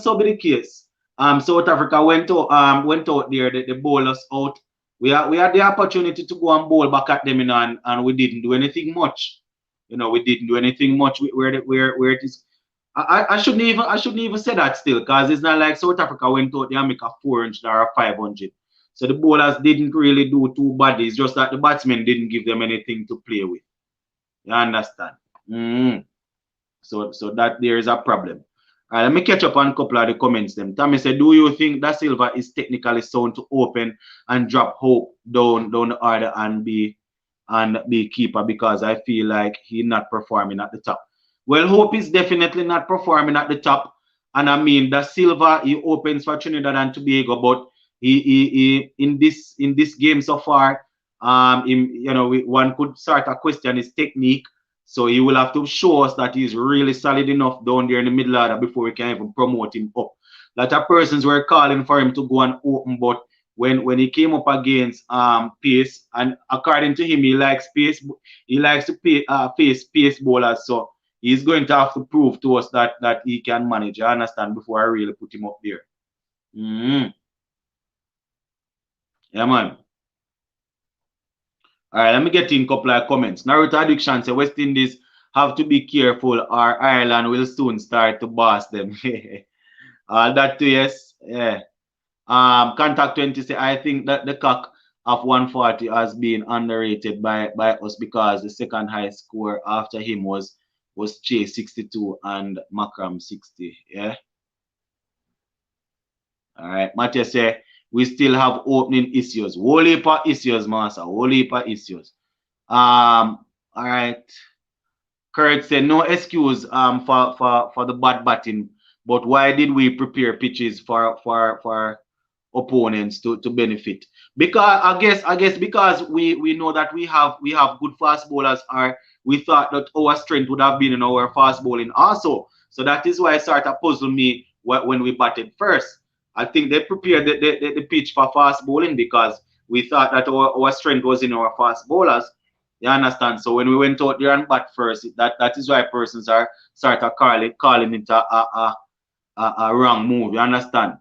so be the case, South Africa went out there, the bowlers out. We had the opportunity to go and bowl back at them, and we didn't do anything much. We didn't do anything much where it is. I shouldn't even say that still, because it's not like South Africa went out there and make a 400 or a 500. So the bowlers didn't really do too bad. It's just that the batsmen didn't give them anything to play with. You understand? So that there is a problem. All right, let me catch up on a couple of the comments. Tommy said, do you think Da Silva is technically sound to open and drop Hope down the order and be keeper, because I feel like he's not performing at the top? Well, Hope is definitely not performing at the top. And I mean, Da Silva, he opens for Trinidad and Tobago, but he in this game so far, one could start to question his technique. So he will have to show us that he's really solid enough down there in the middle order before we can even promote him up. A lot of persons were calling for him to go and open, but when he came up against Pace, and according to him, he likes Pace. He likes to face Pace bowlers. So he's going to have to prove to us that he can manage. I understand, before I really put him up there. Yeah, man. All right, let me get in a couple of comments. Naruto Addiction says West Indies have to be careful or Ireland will soon start to boss them. That too, yes. Yeah. Contact 20 say I think that the cock of 140 has been underrated by us because the second highest score after him was Chase 62 and Macram 60. Yeah. All right. Matthew say we still have opening issues. Whole heap of issues, master. Whole heap of issues. All right. Kurt said no excuse for the bad batting, but why did we prepare pitches for opponents to benefit? Because I guess because we know that we have good fast bowlers, or we thought that our strength would have been in our fast bowling also. So that is why it started to puzzle me when we batted first. I think they prepared the pitch for fast bowling because we thought that our strength was in our fast bowlers. You understand? So when we went out there and bat first, that is why persons are start to calling it a wrong move. You understand?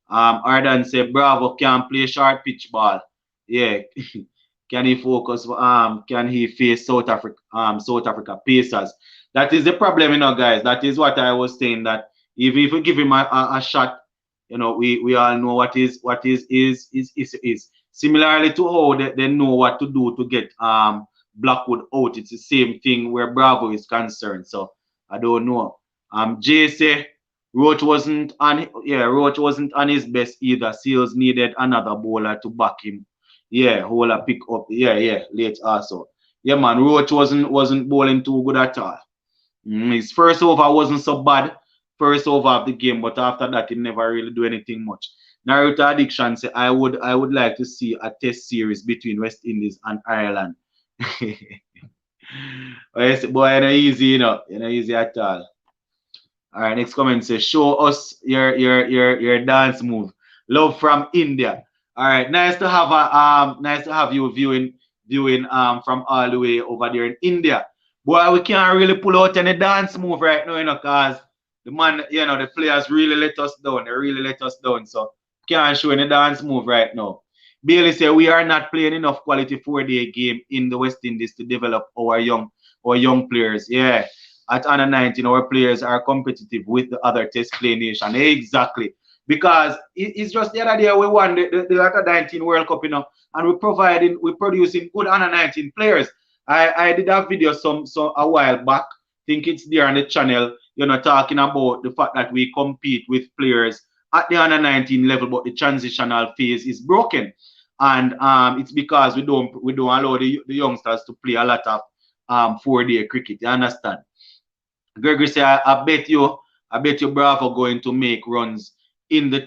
Arden say Bravo can play short pitch ball. Yeah. Can he focus? Can he face South Africa Pacers? That is the problem, guys. That is what I was saying. That if we give him a shot, we all know what is. Similarly to how they know what to do to get Blackwood out. It's the same thing where Bravo is concerned. So I don't know. Jay say Roach wasn't on his best either. Seals needed another bowler to back him. Yeah, Hola pick up. Yeah, late also. Yeah, man, Roach wasn't bowling too good at all. His first over wasn't so bad, first over of the game, but after that he never really do anything much. Naruto Addiction say I would like to see a test series between West Indies and Ireland. Boy, it ain't easy, It ain't easy at all. All right, next comment says, show us your dance move. Love from India. All right, nice to have you viewing from all the way over there in India. Boy, we can't really pull out any dance move right now, cause the man, the players really let us down. They really let us down. So can't show any dance move right now. Bailey said we are not playing enough quality 4-day game in the West Indies to develop our young players. Yeah. At under 19, our players are competitive with the other test play nation. Exactly. Because it's just the other day we won the under 19 World Cup, and we're producing good under 19 players. I did a video a while back. Think it's there on the channel, talking about the fact that we compete with players at the under 19 level, but the transitional phase is broken. And it's because we don't allow the youngsters to play a lot of 4-day cricket. You understand? Gregory say, I bet you Bravo going to make runs in the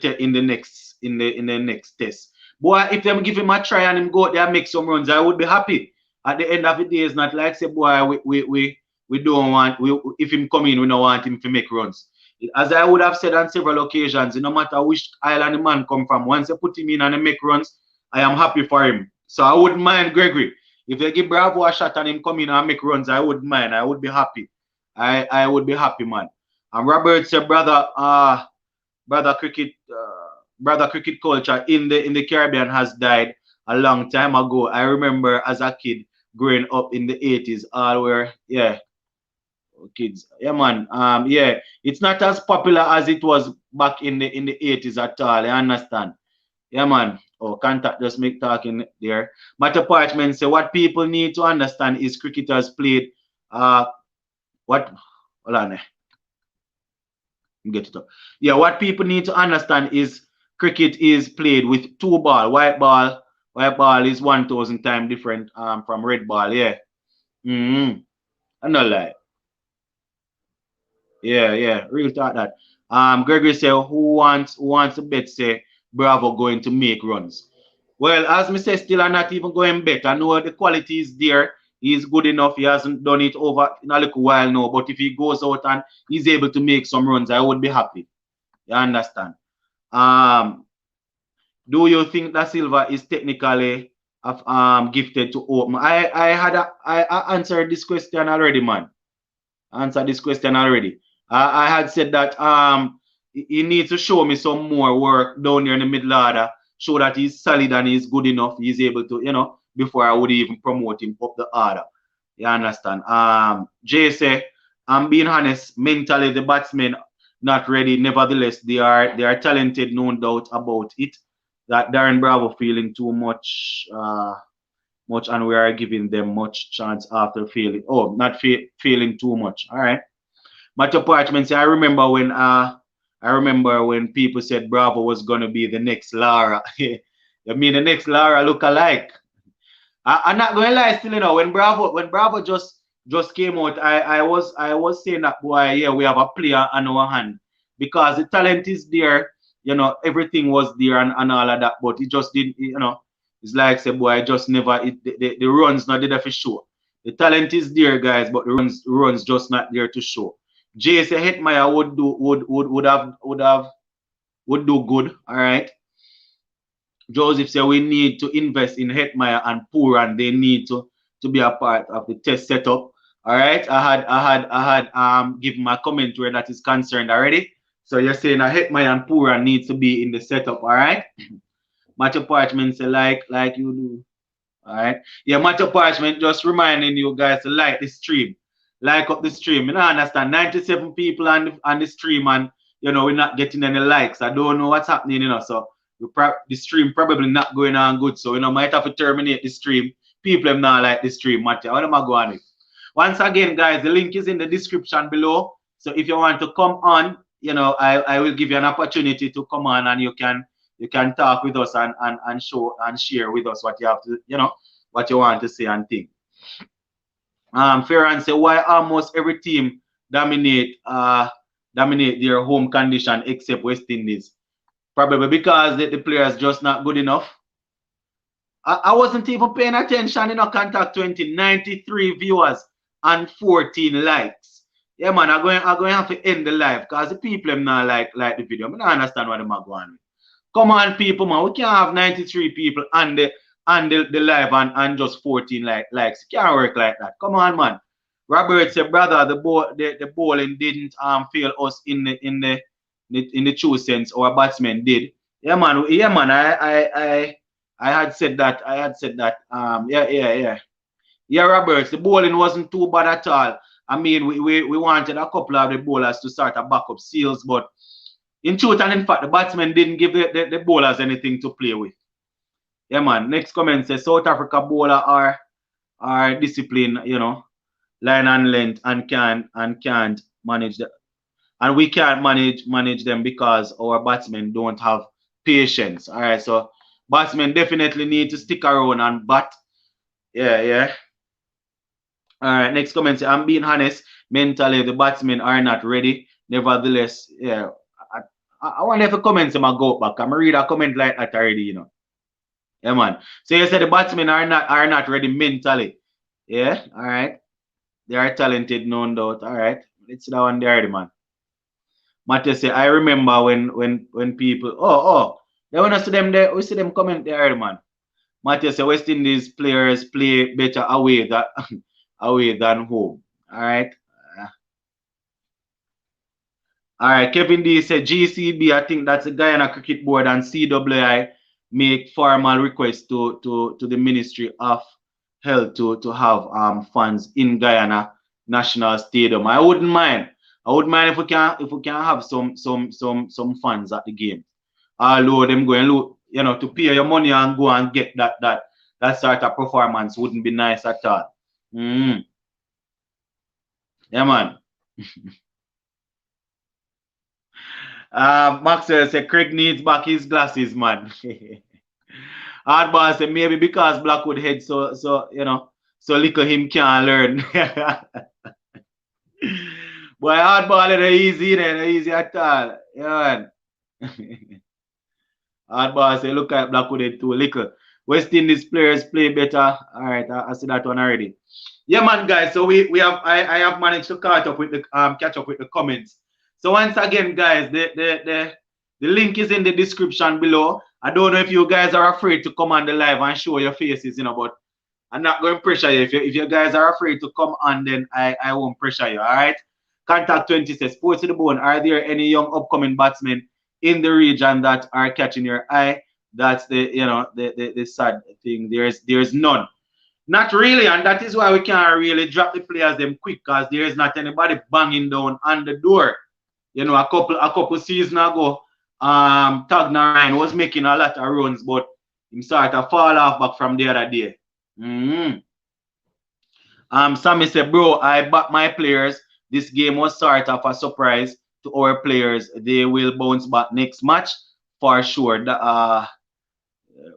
next test. Boy, if them give him a try and him go out there and make some runs, I would be happy. At the end of the day, it's not like say, boy, we don't want if him come in, we don't want him to make runs. As I would have said on several occasions, no matter which island the man come from, once you put him in and he make runs, I am happy for him. So I wouldn't mind Gregory. If they give Bravo a shot and him come in and make runs, I wouldn't mind. I would be happy. I would be happy, man. And Robert said, brother cricket culture in the Caribbean has died a long time ago. I remember as a kid growing up in the 80s, all were kids. Yeah, man. Yeah, it's not as popular as it was back in the 80s at all. I understand. Yeah, man. Oh, contact just make talking there. Matt Apartment say what people need to understand is cricketers played what hold on. Get it up. Yeah, what people need to understand is cricket is played with 2 ball. White ball is 1,000 times different from red ball. Yeah. I'm not lie. Yeah. Real talk that. Gregory say who wants to bet say Bravo going to make runs. Well, as me say, still are not even going bet. I know the quality is there. He's good enough. He hasn't done it over in a little while now. But if he goes out and he's able to make some runs, I would be happy. You understand? Do you think Da Silva is technically gifted to open? I answered this question already, man. Answered this question already. I had said that he needs to show me some more work down here in the middle order, show that he's solid and he's good enough. He's able to, before I would even promote him up the order. You understand? Jay say, I'm being honest, mentally the batsmen not ready. Nevertheless, they are talented, no doubt about it. That Darren Bravo feeling too much, and we are giving them much chance after feeling. Oh, not feeling too much. All right. Matthew Parchment say, I remember when people said Bravo was gonna be the next Lara. You mean the next Lara look alike? I'm not gonna lie, still, when Bravo just came out, I was saying that, boy, yeah, we have a player on our hand because the talent is there, everything was there, and all of that, but it just didn't, it's like say, boy, I just never the runs not there for sure. The talent is there, guys, but the runs just not there to show. Jay say Hetmeyer would do good, all right. Joseph said we need to invest in Hetmeyer and Puran. They need to be a part of the test setup. All right. I had given my comment where that is concerned already. So you're saying that Hetmeyer and Puran needs to be in the setup, all right? Matthew Parchment say like you do. All right. Yeah, Matthew Parchment just reminding you guys to like the stream. Like up the stream. You know, understand 97 people on the stream, and we're not getting any likes. I don't know what's happening, so the stream probably not going on good. So might have to terminate the stream. People have not like the stream, Matthew. What am I going with? Once again, guys, the link is in the description below. So if you want to come on, I will give you an opportunity to come on, and you can talk with us and show and share with us what you have to, what you want to say and think. Ferran say, why almost every team dominate their home condition except West Indies? Probably because the players just not good enough. I wasn't even paying attention, Contact 20, 93 viewers and 14 likes. Yeah, man, I'm going to have to end the live because the people them not like the video. I don't understand what them are going with. Come on, people, man. We can't have 93 people on the live and just 14 likes. It can't work like that. Come on, man. Robert said, brother, the bowling didn't fail us in the true sense. Our batsmen did. Yeah, man. Yeah, man. I had said that. Yeah, Roberts, the bowling wasn't too bad at all. I mean, we wanted a couple of the bowlers to start a backup seals, but in truth and in fact, the batsmen didn't give the bowlers anything to play with. Yeah, man. Next comment says South Africa bowler are disciplined, line and length, and can't manage them. And we can't manage them because our batsmen don't have patience. All right, so batsmen definitely need to stick around and bat. Yeah. All right, next comment. I'm being honest. Mentally, the batsmen are not ready. Nevertheless, yeah. I wonder if the comments am go back. I'm read a comment like that already, Yeah, man. So you said the batsmen are not ready mentally. Yeah, all right. They are talented, no doubt. All right. Let's see that one there, man. Matthew say, I remember when people they want to see them there. We see them comment there, man. Matthew say West Indies players play better away than home. All right. All right. Kevin D said GCB. I think that's the Guyana Cricket Board and CWI make formal request to the Ministry of Health to have fans in Guyana National Stadium. I wouldn't mind. If we can have some fans at the game. Although them going to pay your money and go and get that sort of performance wouldn't be nice at all. Yeah, man. Maxwell said Craig needs back his glasses, man. Hardball said maybe because Blackwood head so little him can't learn. Boy, hardball is easy at all. Yeah, man. Hardball say look at Blackwood head too little. West Indies players play better. All right, I see that one already. Yeah, man, guys. So I have managed to catch up with the comments. So once again, guys, the link is in the description below. I don't know if you guys are afraid to come on the live and show your faces, but I'm not going to pressure you. If you guys are afraid to come on, then I won't pressure you. All right. Contact 20 says, Sports to the Bone. Are there any young upcoming batsmen in the region that are catching your eye? That's the sad thing. There's none. Not really, and that is why we can't really drop the players them quick because there is not anybody banging down on the door. You know, a couple seasons ago, Tagna Ryan was making a lot of runs, but him sort of fall off back from the other day. Sammy said, bro, I back my players. This game was sort of a surprise to our players. They will bounce back next match for sure. That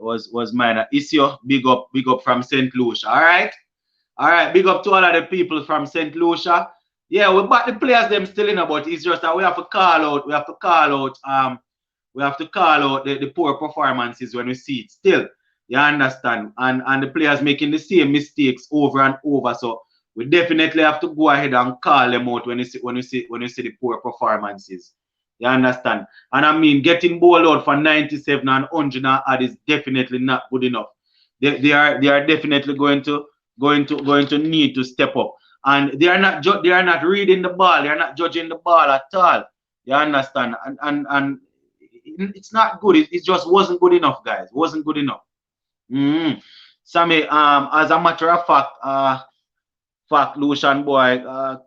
was mine. Isio, big up from St. Lucia. All right, big up to all of the people from St. Lucia. Yeah, we back the players them still in, but it's just that we have to call out the poor performances when we see it still. You understand? And the players making the same mistakes over and over. So we definitely have to go ahead and call them out when you see the poor performances. You understand? And I mean, getting bowled out for 97 and 100 and odd is definitely not good enough. They are definitely going to need to step up. And they are not reading the ball. They are not judging the ball at all. You understand? And it's not good. It just wasn't good enough, guys. It wasn't good enough. Sammy, as a matter of fact, Lucian boy, I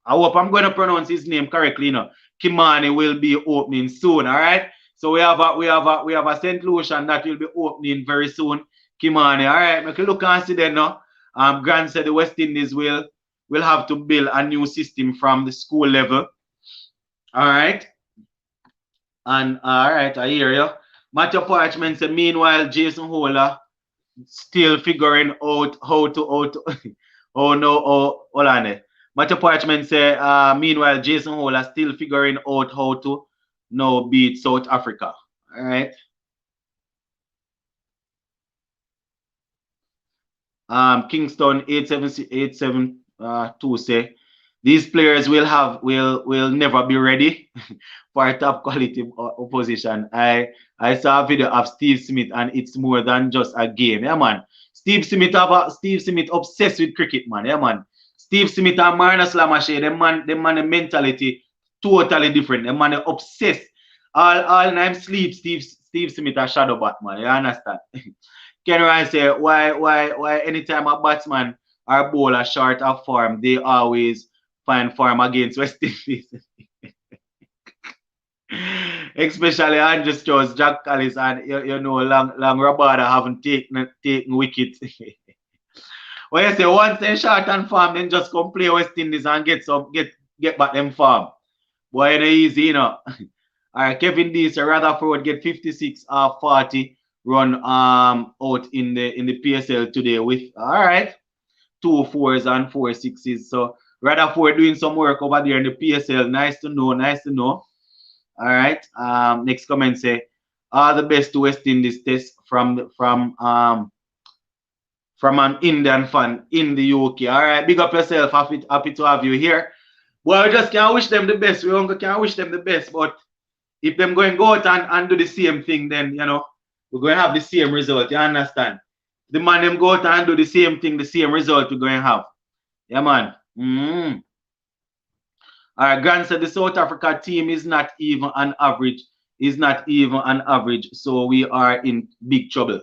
hope I'm going to pronounce his name correctly. You know, Kimani will be opening soon. All right. So we have a St. Lucian that will be opening very soon. Kimani. All right. Make a look and see then now. Grant said the West Indies will have to build a new system from the school level. All right. And all right, I hear you. Matthew Parchment said, meanwhile, Jason Hola still figuring out hold on it. Matthew Parchment said, meanwhile, Jason Hola still figuring out how to now beat South Africa. All right. Kingston 8772 say these players will never be ready for a top quality opposition. I saw a video of Steve Smith and it's more than just a game. Yeah, man. Steve Smith obsessed with cricket, man. Yeah, man. Steve Smith and Marnus Lamashe, them man mentality totally different. Them man obsessed. All night sleep. Steve Smith a shadow bat, man. You understand? Ken Ryan say why anytime a batsman or bowler short of form, they always find form against West Indies. Especially Andrew Strauss, Jack Callis, and you know Lang Rabada haven't taken wickets. Well, you say once they short and form, then just come play West Indies and get back them form. Boy, it easy, you know. All right, Kevin D. So Rutherford get 56 or 40 run out in the PSL today with all right 2 4s and 4 6s. So Rutherford doing some work over there in the PSL. Nice to know. All right. Next comment say all the best to West Indies test from an Indian fan in the UK. All right, big up yourself. Happy to have you here. Well, we just can't wish them the best. We only can't wish them the best, but if them going to go out and do the same thing, then you know we're going to have the same result. You understand? The man them go out and do the same thing, the same result we're going to have. Yeah, man. All right, Grant said the South Africa team is not even an average. So we are in big trouble.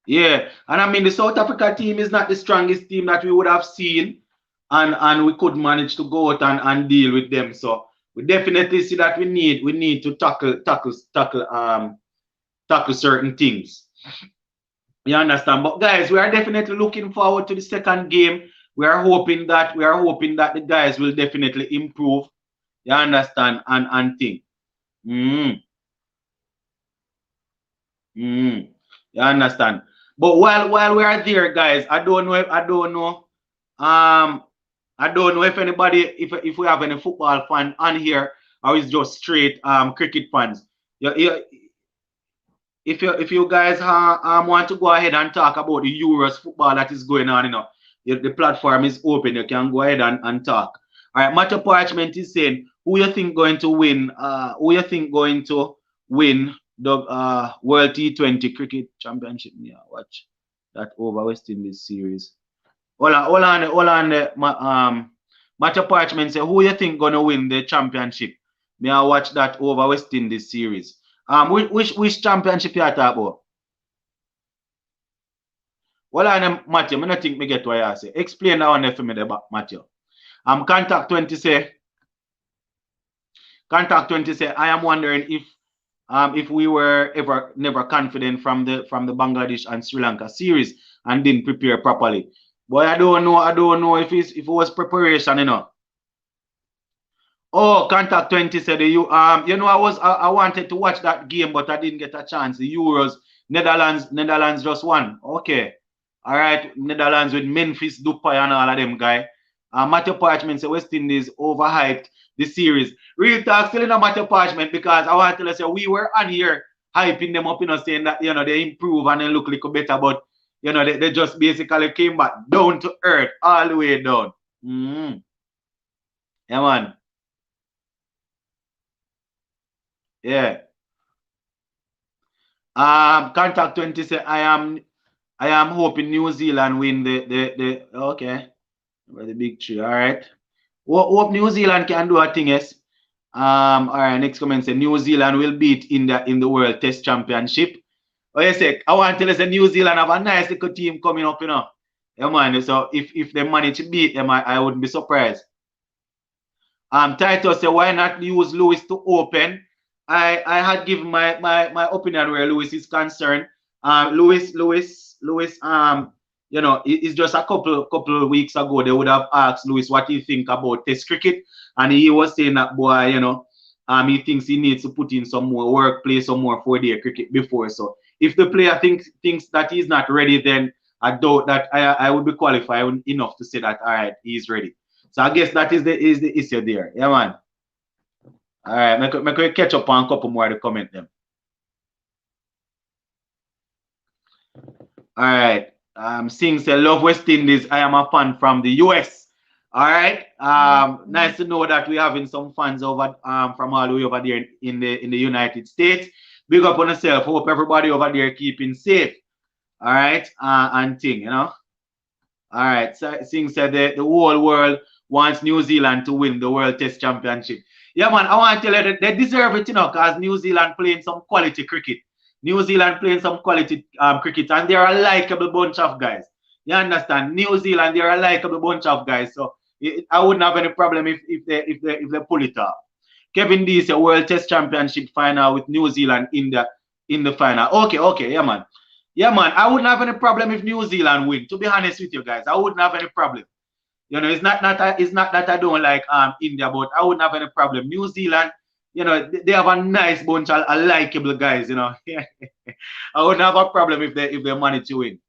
Yeah, and I mean the South Africa team is not the strongest team that we would have seen, and we could manage to go out and deal with them. So we definitely see that we need to tackle certain things. You understand? But guys, we are definitely looking forward to the second game. We are hoping that the guys will definitely improve. You understand? And think. You understand? But while we are there, guys, I don't know if anybody, if we have any football fan on here, or it's just straight cricket fans. If you guys want to go ahead and talk about the Euros football that is going on, you know, the platform is open. You can go ahead and talk. All right, Matthew Parchment is saying, who you think going to win? The World T20 Cricket Championship? Yeah, watch that over West Indies series. Hold on. Matthew Parchment say, who you think gonna win the championship? May I watch that over West Indies series? Which championship you are talking about? Hold on, Matthew. I don't think me get what you say. Explain that one for me, Matthew. Contact 20 say, I am wondering if we were ever never confident from the Bangladesh and Sri Lanka series and didn't prepare properly. But I don't know if it was preparation, you know. Oh, Contact 20 said you know I wanted to watch that game, but I didn't get a chance. The Euros, Netherlands just won. Okay. All right, Netherlands with Memphis Depay and all of them guy. Matthew Parchment said West Indies overhyped the series. Real talk, still in a Matthew Parchment, because I want to say we were on here hyping them up, you know, saying that, you know, they improve and they look a little better, but, you know, they just basically came back down to earth, all the way down. Yeah, man. Yeah. Contact 20 say I am hoping New Zealand win the okay. The big three. All right. Hope New Zealand can do a thing, yes. All right, next comment say New Zealand will beat India in the World Test Championship. Oh, yes, I want to tell us New Zealand have a nice little team coming up, you know. Yeah, man. So if they manage to beat them, I wouldn't be surprised. Titus said, why not use Lewis to open? I had given my opinion where Lewis is concerned. Lewis, you know, it's just a couple of weeks ago they would have asked Lewis what he think about Test cricket, and he was saying that boy, you know, he thinks he needs to put in some more work, play some more 4-day cricket before. So if the player thinks that he's not ready, then I doubt that I would be qualified enough to say that all right, he's ready. So I guess that is the issue there. Yeah, man. All right, make we catch up on a couple more to comment them. All right. Sing say love West Indies. I am a fan from the US. All right. Nice to know that we're having some fans over from all the way over there in the United States. Big up on yourself. Hope everybody over there keeping safe. All right. And thing, you know. All right. So Sing said the whole world wants New Zealand to win the World Test Championship. Yeah, man, I want to tell you that they deserve it, you know, because New Zealand playing some quality cricket. New Zealand playing some quality cricket, and they're a likable bunch of guys. You understand? New Zealand, they're a likable bunch of guys. So I wouldn't have any problem if they pull it off. Kevin D said World Test Championship final with New Zealand in the final. Okay, yeah, man. Yeah, man, I wouldn't have any problem if New Zealand win. To be honest with you guys, I wouldn't have any problem. You know, it's not that I don't like India, but I wouldn't have any problem. New Zealand, you know, they have a nice bunch of likable guys. You know, I wouldn't have a problem if they manage to win.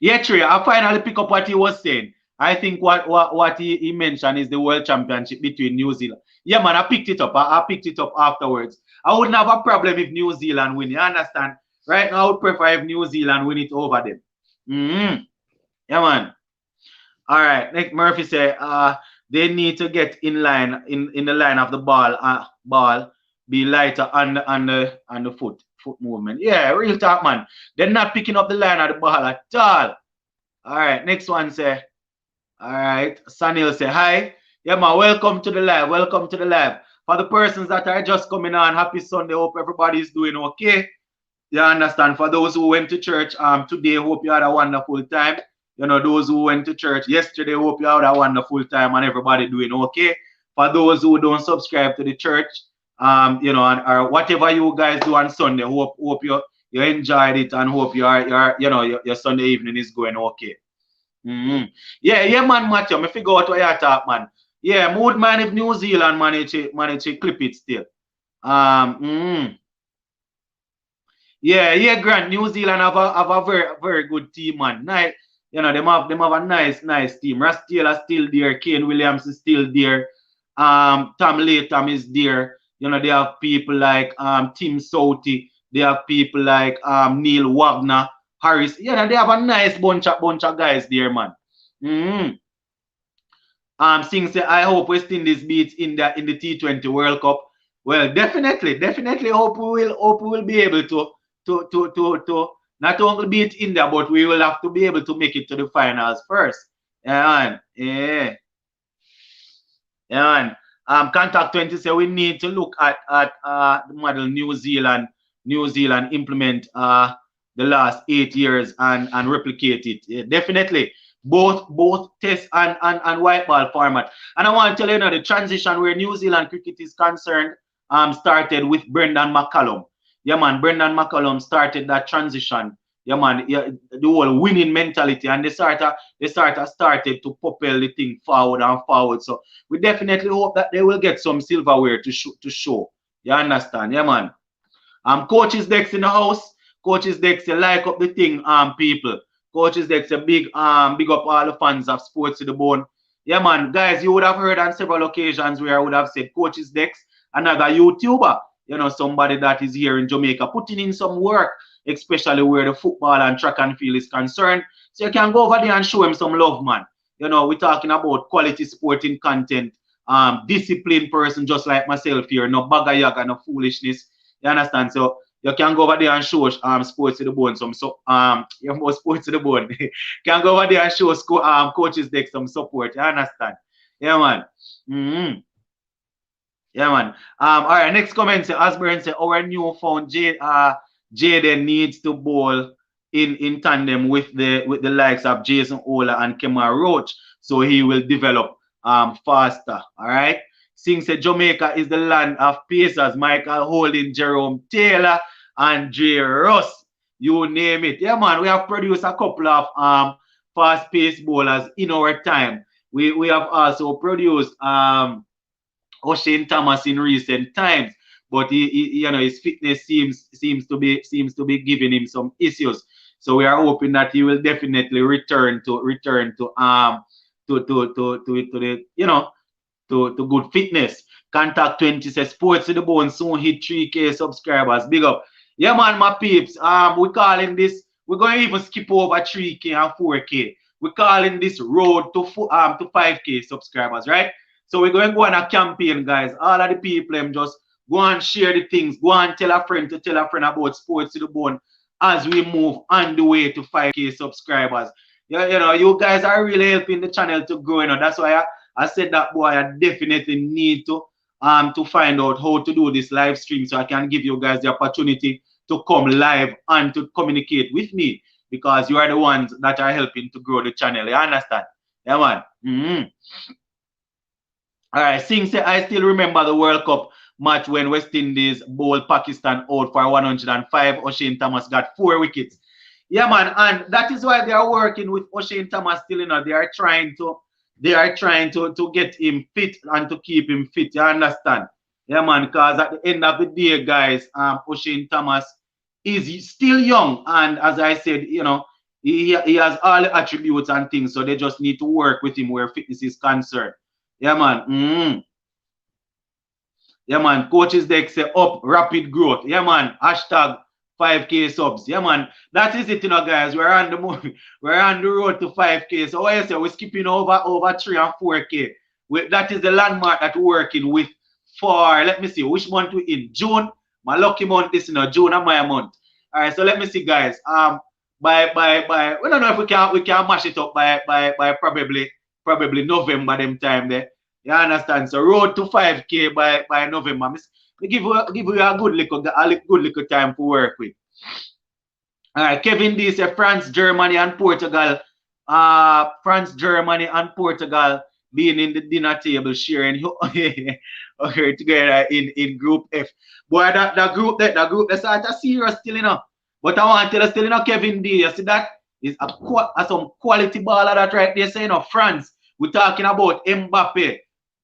Yeah, Trey, I finally pick up what he was saying. I think what he mentioned is the World Championship between New Zealand. Yeah, man, I picked it up. I picked it up afterwards. I wouldn't have a problem if New Zealand win. You understand? Right now, I would prefer if New Zealand win it over them. Yeah, man. All right. Nick Murphy said they need to get in line in the line of the ball be lighter on the foot movement. Yeah, real talk, man. They're not picking up the line of the ball at all. All right. Next one say. All right. Sanil say hi. Yeah, man. Welcome to the live. Welcome to the live. For the persons that are just coming on, happy Sunday. Hope everybody is doing okay. You understand? For those who went to church today, hope you had a wonderful time. You know, those who went to church yesterday, hope you had a wonderful time and everybody doing okay. For those who don't subscribe to the church, you know, or whatever you guys do on Sunday, hope you enjoyed it and hope your Sunday evening is going okay. Yeah, man, Matthew, me figure out what you talk, man. Yeah, mood man if New Zealand manage to clip it still. Yeah, Grant. New Zealand have a very good team, man. Nice, you know, them have a nice team. Ross Taylor still there, Kane Williams is still there, Tom Latham is there. You know, they have people like Tim Southey, they have people like Neil Wagner, Harris. You know, they have a nice bunch of guys there, man. Sing say I hope West Indies beats India in the T20 World Cup. Well, definitely hope we will be able to not only beat India, but we will have to be able to make it to the finals first. Yeah. Contact 20 say we need to look at the model New Zealand implement the last 8 years and replicate it. Yeah, definitely. both test and white ball format. And I want to tell you now the transition where New Zealand cricket is concerned started with Brendan McCullum. Yeah, man, Brendan McCullum started that transition. Yeah, man, yeah, the whole winning mentality, and they started to propel the thing forward and forward. So we definitely hope that they will get some silverware to show. You understand? Yeah, man. Coaches Dex in the house. Coaches Dex, like up the thing, people. Coaches Dex, big up all the fans of Sports to the Bone. Yeah, man, guys, you would have heard on several occasions where I would have said Coaches Dex, another YouTuber, somebody that is here in Jamaica, putting in some work, especially where the football and track and field is concerned. So you can go over there and show him some love, man. We're talking about quality sporting content, disciplined person just like myself here, no bagayaga, no foolishness. You understand? So you can go over there and show Sports to the Bone some you more Sports to the Bone. Can go over there and show Coaches Deck some support. You understand? Yeah, man. Yeah, man. All right, next comment say Osborne say our newfound Jaden needs to bowl in tandem with the likes of Jason Ola and Kemar Roach, so he will develop faster. All right. Sing say Jamaica is the land of pacers, Michael Holding, Jerome Taylor, and Dre Russ. You name it. Yeah, man, we have produced a couple of fast-paced bowlers in our time. We have also produced O'Shane Thomas in recent times, but his fitness seems to be giving him some issues. So we are hoping that he will definitely return to good fitness. Contact 20 says Sports to the Bone soon hit 3K subscribers. Big up. Yeah, man, my peeps. We're calling this, we're going to even skip over 3K and 4K. We're calling this road to 5K subscribers, right? So we're going to go on a campaign, guys. All of the people just go and share the things. Go and tell a friend to tell a friend about Sports to the Bone as we move on the way to 5K subscribers. Yeah, you guys are really helping the channel to grow. That's why I said that, boy, I definitely need to find out how to do this live stream so I can give you guys the opportunity to come live and to communicate with me, because you are the ones that are helping to grow the channel. You understand? Yeah, man. All right, Singh say, I still remember the World Cup match when West Indies bowled Pakistan out for 105. O'Shane Thomas got 4 wickets. Yeah, man, and that is why they are working with O'Shane Thomas still. They are trying to get him fit and to keep him fit. You understand? Yeah, man, because at the end of the day, guys, O'Shane Thomas is still young, and as I said, he has all the attributes and things, so they just need to work with him where fitness is concerned. Yeah, man. Yeah, man. Coaches Deck say up rapid growth. Yeah, man. Hashtag 5K subs. Yeah, man. That is it, guys. We're on the road to 5K. So what you say? We're skipping over 3 and 4K. That is the landmark that we're working with for. Let me see which month we in. June. My lucky month is June and my month. All right. So let me see, guys. By we don't know if we can mash it up by probably November them time there. You understand? So road to 5K by November. We give you a good little time to work with. All right, Kevin D said France, Germany, and Portugal. France, Germany, and Portugal being in the dinner table sharing okay, together in Group F. Boy, that group that's a serious still, But I want to tell you still, Kevin D. You see that is some quality baller that right there saying, France. We're talking about Mbappe,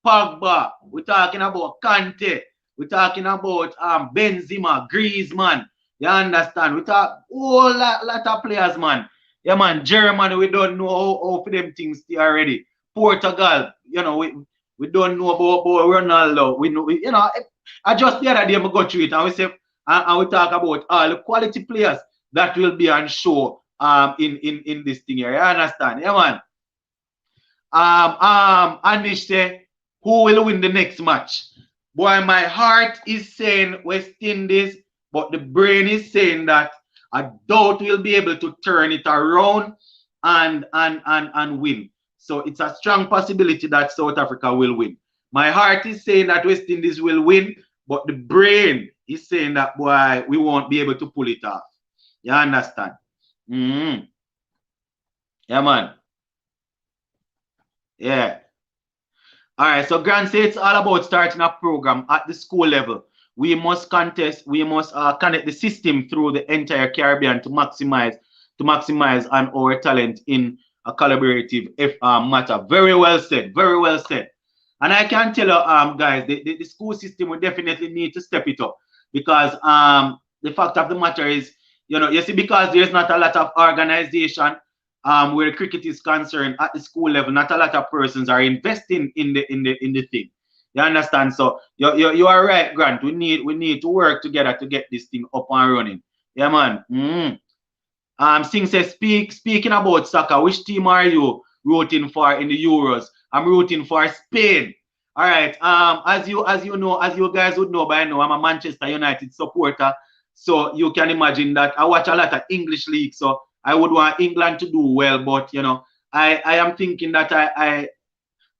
Pogba. We're talking about Kante. We're talking about Benzema, Griezmann. You understand? We talk whole lot of players, man. Yeah, man. Germany, we don't know how for them things already. Portugal, we don't know about Ronaldo. We know, I just the other day I go through it and we say, and we talk about all the quality players that will be on show in this thing here. You understand? Yeah, man. Anish say, who will win the next match? Boy, my heart is saying West Indies, but the brain is saying that I doubt we'll be able to turn it around and win. So it's a strong possibility that South Africa will win. My heart is saying that West Indies will win, but the brain is saying that, boy, we won't be able to pull it off. You understand? Yeah, man. Yeah. All right. So Grant say it's all about starting a program at the school level. We must contest. We must connect the system through the entire Caribbean to maximize on our talent in a collaborative matter. Very well said. Very well said. And I can tell you, guys, the school system will definitely need to step it up because the fact of the matter is, you see, because there's not a lot of organization where cricket is concerned at the school level, not a lot of persons are investing in the thing. You understand? So you are right, Grant. We need to work together to get this thing up and running. Yeah, man. Singh says, speaking about soccer, which team are you rooting for in the Euros? I'm rooting for Spain. All right. As you know, as you guys would know by now, I'm a Manchester United supporter. So you can imagine that I watch a lot of English league. So I would want England to do well, but I am thinking that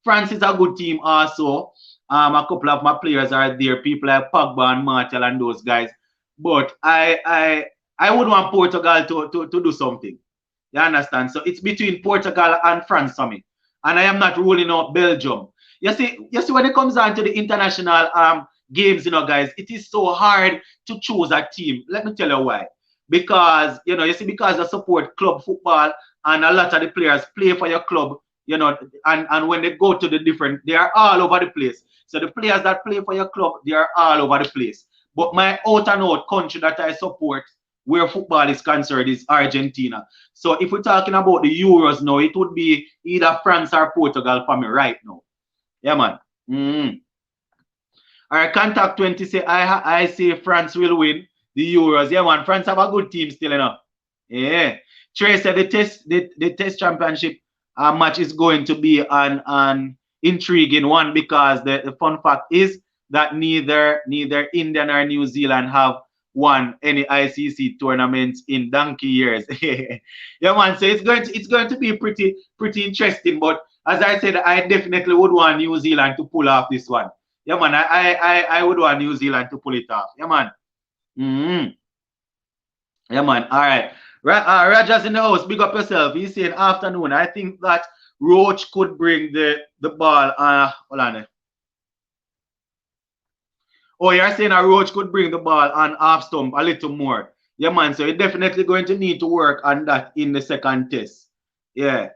France is a good team also. A couple of my players are there, people like Pogba and Martial and those guys. But I would want Portugal to do something. You understand? So it's between Portugal and France for me. And I am not ruling out Belgium. You see, when it comes down to the international games, guys, it is so hard to choose a team. Let me tell you why. Because, because I support club football and a lot of the players play for your club, and when they go to the different, they are all over the place. So the players that play for your club, they are all over the place. But my out and out country that I support, where football is concerned, is Argentina. So if we're talking about the Euros now, it would be either France or Portugal for me right now. Yeah, man. All right, Contact 20 say, I say France will win the Euros. Yeah, man. France have a good team still, Yeah. Trey said the test championship match is going to be an intriguing one because the fun fact is that neither India nor New Zealand have won any ICC tournaments in donkey years. Yeah, man. So it's going to be pretty interesting. But as I said, I definitely would want New Zealand to pull off this one. Yeah, man. I would want New Zealand to pull it off. Yeah, man. Yeah, man. All right. Raja's in the house. Big up yourself. He's saying afternoon. I think that Roach could bring the ball. Hold on. Oh, you're saying a Roach could bring the ball on half stump a little more. Yeah, man. So you're definitely going to need to work on that in the second test. Yeah.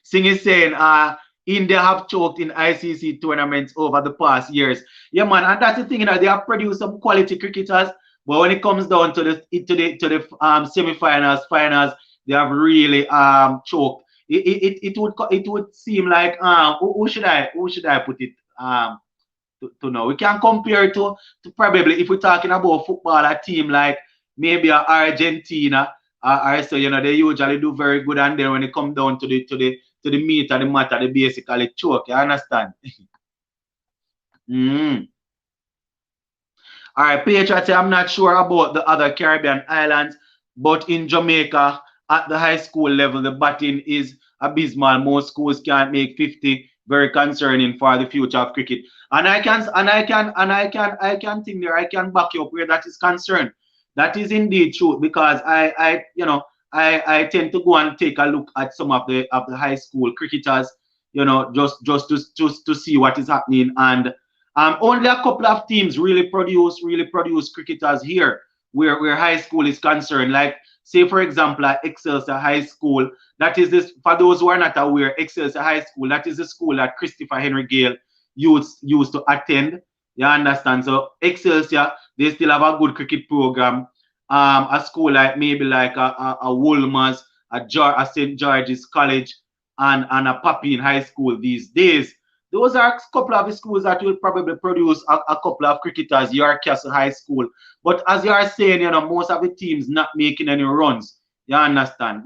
Singh is saying, India have choked in ICC tournaments over the past years. Yeah, man. And that's the thing, they have produced some quality cricketers. But when it comes down to the semi-finals, finals, they have really choked. It would seem like who should I put it to know? We can compare to probably, if we're talking about football, a team like maybe Argentina, or so they usually do very good, and then when it comes down to the meat of the matter, they basically choke. You understand? All right, Patriot say, I'm not sure about the other Caribbean islands, but in Jamaica, at the high school level, the batting is abysmal. Most schools can't make 50. Very concerning for the future of cricket. And I can think there, I can back you up where that is concerned. That is indeed true because I tend to go and take a look at some of the high school cricketers, just to see what is happening. And only a couple of teams really produce cricketers here where high school is concerned. Like, say, for example, at Excelsior High School. That is this, for those who are not aware, Excelsior High School, that is the school that Christopher Henry Gale used to attend. You understand? So Excelsior, they still have a good cricket program. A school like maybe like a Wolmer's, a St. George's College, and a Papine High School these days. Those are a couple of schools that will probably produce a couple of cricketers, York Castle High School. But as you are saying, most of the teams not making any runs. You understand?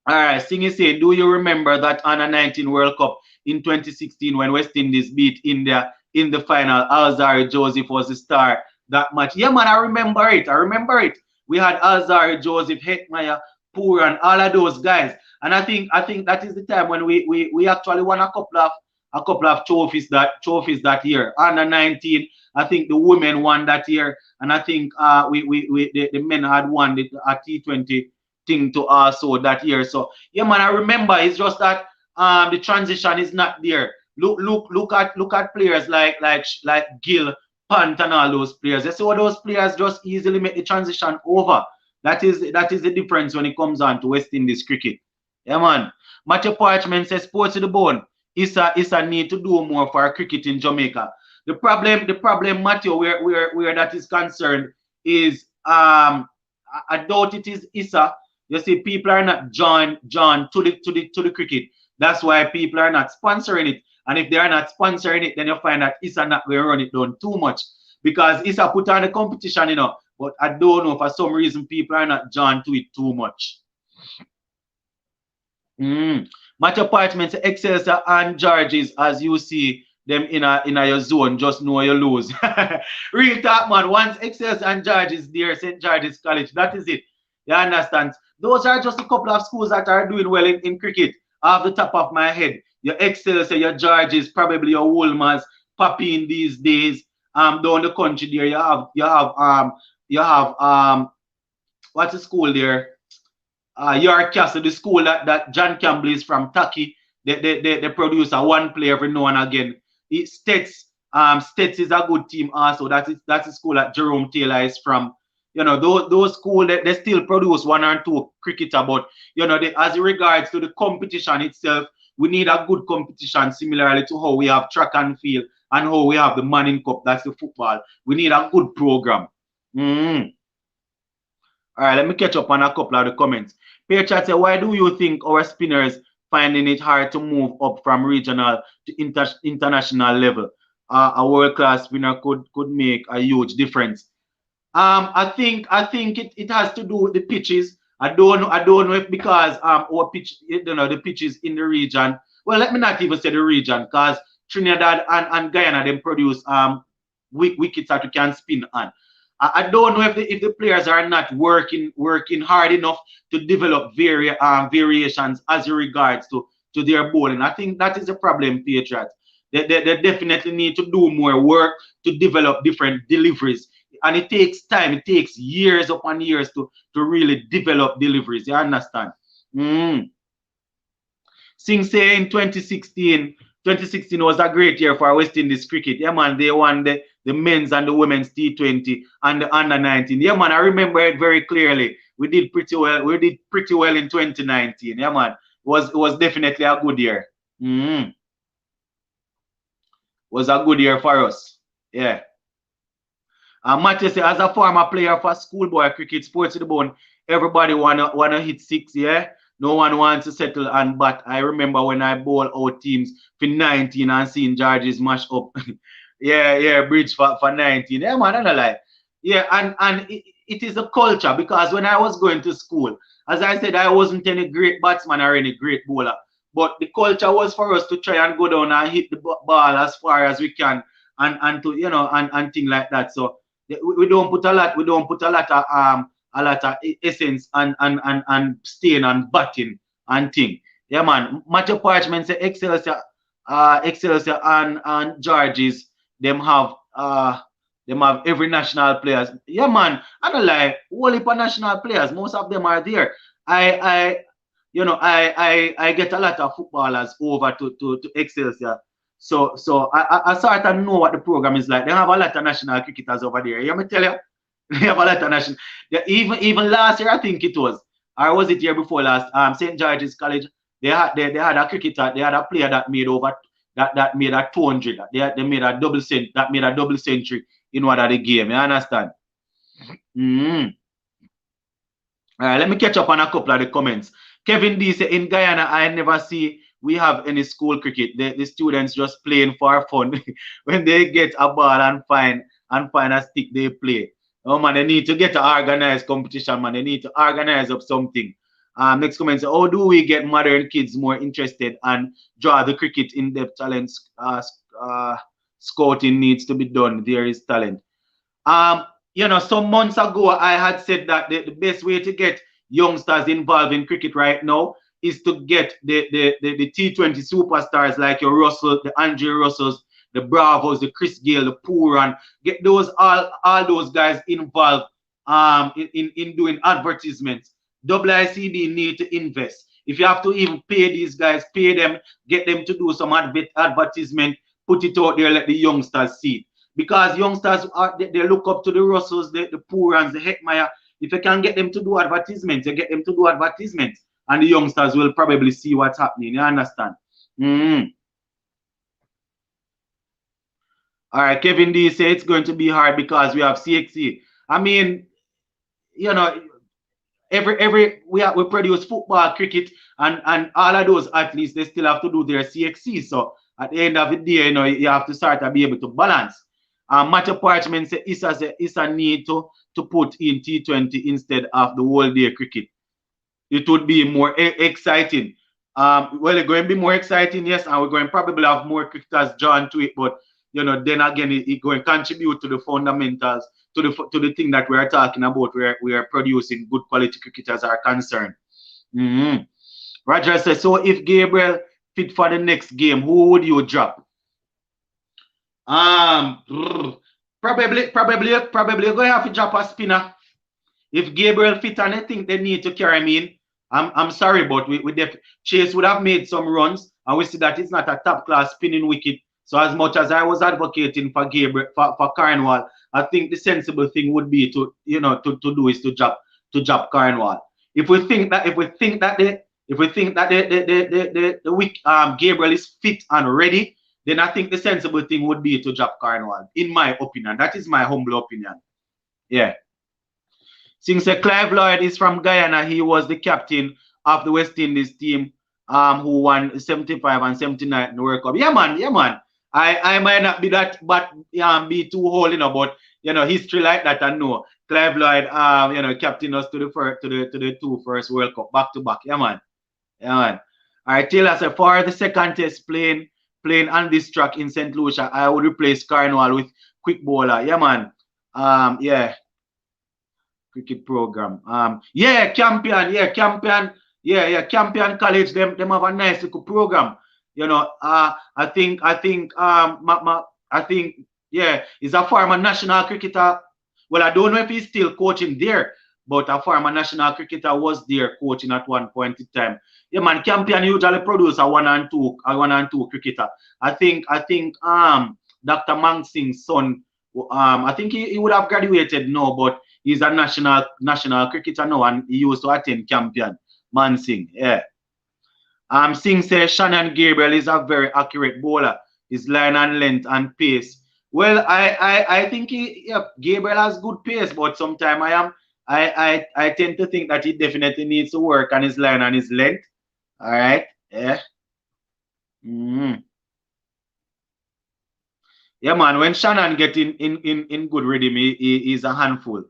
All right, Singh is saying, do you remember that under 19 World Cup in 2016 when West Indies beat India in the final? Alzarri Joseph was the star that match. Yeah, man, I remember it. We had Alzarri Joseph, Hetmeyer, Pooran, all of those guys. And I think that is the time when we actually won a couple of trophies that year. Under 19, I think the women won that year, and I think the men had won a T20 thing to also that year. So yeah, man, I remember it's just that the transition is not there. Look at players like Gil, Pant, and all those players. You see what those players just easily make the transition over. That is the difference when it comes on to West Indies cricket. Yeah, man. Matthew Parchment says sports to the bone. It's a need to do more for cricket in Jamaica. The problem, Matthew, where that is concerned is I doubt it is Issa. You see, people are not John to the cricket. That's why people are not sponsoring it. And if they are not sponsoring it, then you find that Issa not going to run it down too much. Because Issa put on the competition, but I don't know, for some reason people are not drawn to it too much. Match apartments, Excelsior and Georges, as you see them in your zone, just know you lose. Real talk, man. Once Excelsior and Georges there, St. George's College, that is it. You understand? Those are just a couple of schools that are doing well in cricket. Off the top of my head, your Excelsior, your Georges, probably your Wolmers, popping these days. Down the country there, you have what's the school there? York Castle, the school that John Campbell is from, Taki. They produce one player every now and again. Stets is a good team also. That's the school that Jerome Taylor is from. Those schools, they still produce one or two cricketer, but as regards to the competition itself, we need a good competition similarly to how we have track and field and how we have the Manning Cup. That's the football. We need a good program. All right, let me catch up on a couple of the comments. Pearchat said, why do you think our spinners finding it hard to move up from regional to international level? A world-class spinner could make a huge difference. I think it has to do with the pitches. I don't know if because our pitch, the pitches in the region. Well, let me not even say the region, because Trinidad and Guyana them produce wickets that you can spin on. I don't know if the players are not working hard enough to develop variations as regards to their bowling. I think that is a problem, Patriots. They definitely need to do more work to develop different deliveries. And it takes time. It takes years upon years to really develop deliveries. You understand? Sing say in 2016 was a great year for West Indies cricket. Yeah, man, they won the men's and the women's T20 and the under-19. Yeah, man, I remember it very clearly. We did pretty well. We did pretty well in 2019. Yeah, man, it was definitely a good year. Was a good year for us. Yeah. Matthew said, as a former player for schoolboy cricket, sports to the bone, everybody wanna hit six. Yeah. No one wants to settle and bat. I remember when I bowl out teams for 19 and seeing Georges mash up. yeah, bridge for 19. Yeah, man, I don't lie. Yeah, and it is a culture, because when I was going to school, as I said, I wasn't any great batsman or any great bowler. But the culture was for us to try and go down and hit the ball as far as we can and to and things like that. So we don't put a lot of essence and stain and batting and thing. Yeah, man. Matthew Parchment say Excelsior and Georges, them have every national players. Yeah, man. I don't lie. Whole heap of national players. Most of them are there. I get a lot of footballers over to Excelsior. So I sort of know what the program is like. They have a lot of national cricketers over there. You me tell you? They have a lot of national. Even last year, I think it was, or was it year before last? St. George's College. They had a cricketer. They had a player that made that made a 200. They made a double century in one of the game. You understand? All right, let me catch up on a couple of the comments. Kevin D said, in Guyana, I never see we have any school cricket. The students just playing for fun. When they get a ball and find a stick, they play. Oh man, they need to get an organized competition, man. They need to organize up something. Next comment says, how do we get modern kids more interested and draw the cricket in-depth talent? Scouting needs to be done. There is talent. Some months ago, I had said that the best way to get youngsters involved in cricket right now is to get the T20 superstars like your Russell, the Andre Russells, the Bravos, the Chris Gayle, the Pooran, get those all those guys involved in doing advertisements ICB need to invest. If you have to even pay these guys, pay them, get them to do some advertisement, put it out there, let the youngsters see. Because youngsters, they look up to the Russells, the Purans, the Heckmeyer. If you can get them to do advertisements, you get them to do advertisements. And the youngsters will probably see what's happening. You understand? All right, Kevin D say it's going to be hard because we have CXC. I mean, you know, we produce football, cricket, and all of those athletes, they still have to do their CXC. So at the end of the day, you have to start to be able to balance. Matthew Parchment say it's a need to put in T20 instead of the whole day cricket. It would be more exciting. Well, it's going to be more exciting, yes, and we're going to probably have more cricketers join to it, but then again, it's going to contribute to the fundamentals, to the thing that we are talking about, where we are producing good quality cricketers are concerned. Roger says, so if Gabriel fit for the next game, who would you drop? Probably you're going to have to drop a spinner. If Gabriel fit and I think they need to carry me in, I'm sorry, but Chase would have made some runs, and we see that it's not a top class spinning wicket. So as much as I was advocating for Gabriel for Cornwall, I think the sensible thing would be to do is to drop Cornwall. If we think that the Gabriel is fit and ready, then I think the sensible thing would be to drop Cornwall. In my opinion, that is my humble opinion. Yeah. Since Clive Lloyd is from Guyana, he was the captain of the West Indies team who won 75 and 79 in the World Cup. Yeah, man. I might not be that, but be too old, but history like that. I know Clive Lloyd, captain us to the two first World Cup back to back. Yeah, man. All right, Taylor said for the second test playing on this track in St. Lucia, I would replace Cornwall with quick bowler. Yeah, man. Yeah. Cricket program. Campion. Campion College. Them have a nice little program. I think he's a former national cricketer. Well, I don't know if he's still coaching there, but a former national cricketer was there coaching at one point in time. Yeah, man, Campion usually produce a one and two cricketer. I think Dr. Mangsing's son, I think he would have graduated now, but he's a national cricketer now, and he used to attend Campion. Mansing, yeah. Singh says Shannon Gabriel is a very accurate bowler. His line and length and pace. Well, I think Gabriel has good pace, but sometimes I tend to think that he definitely needs to work on his line and his length. All right, yeah. Yeah, man. When Shannon get in good rhythm, he's a handful.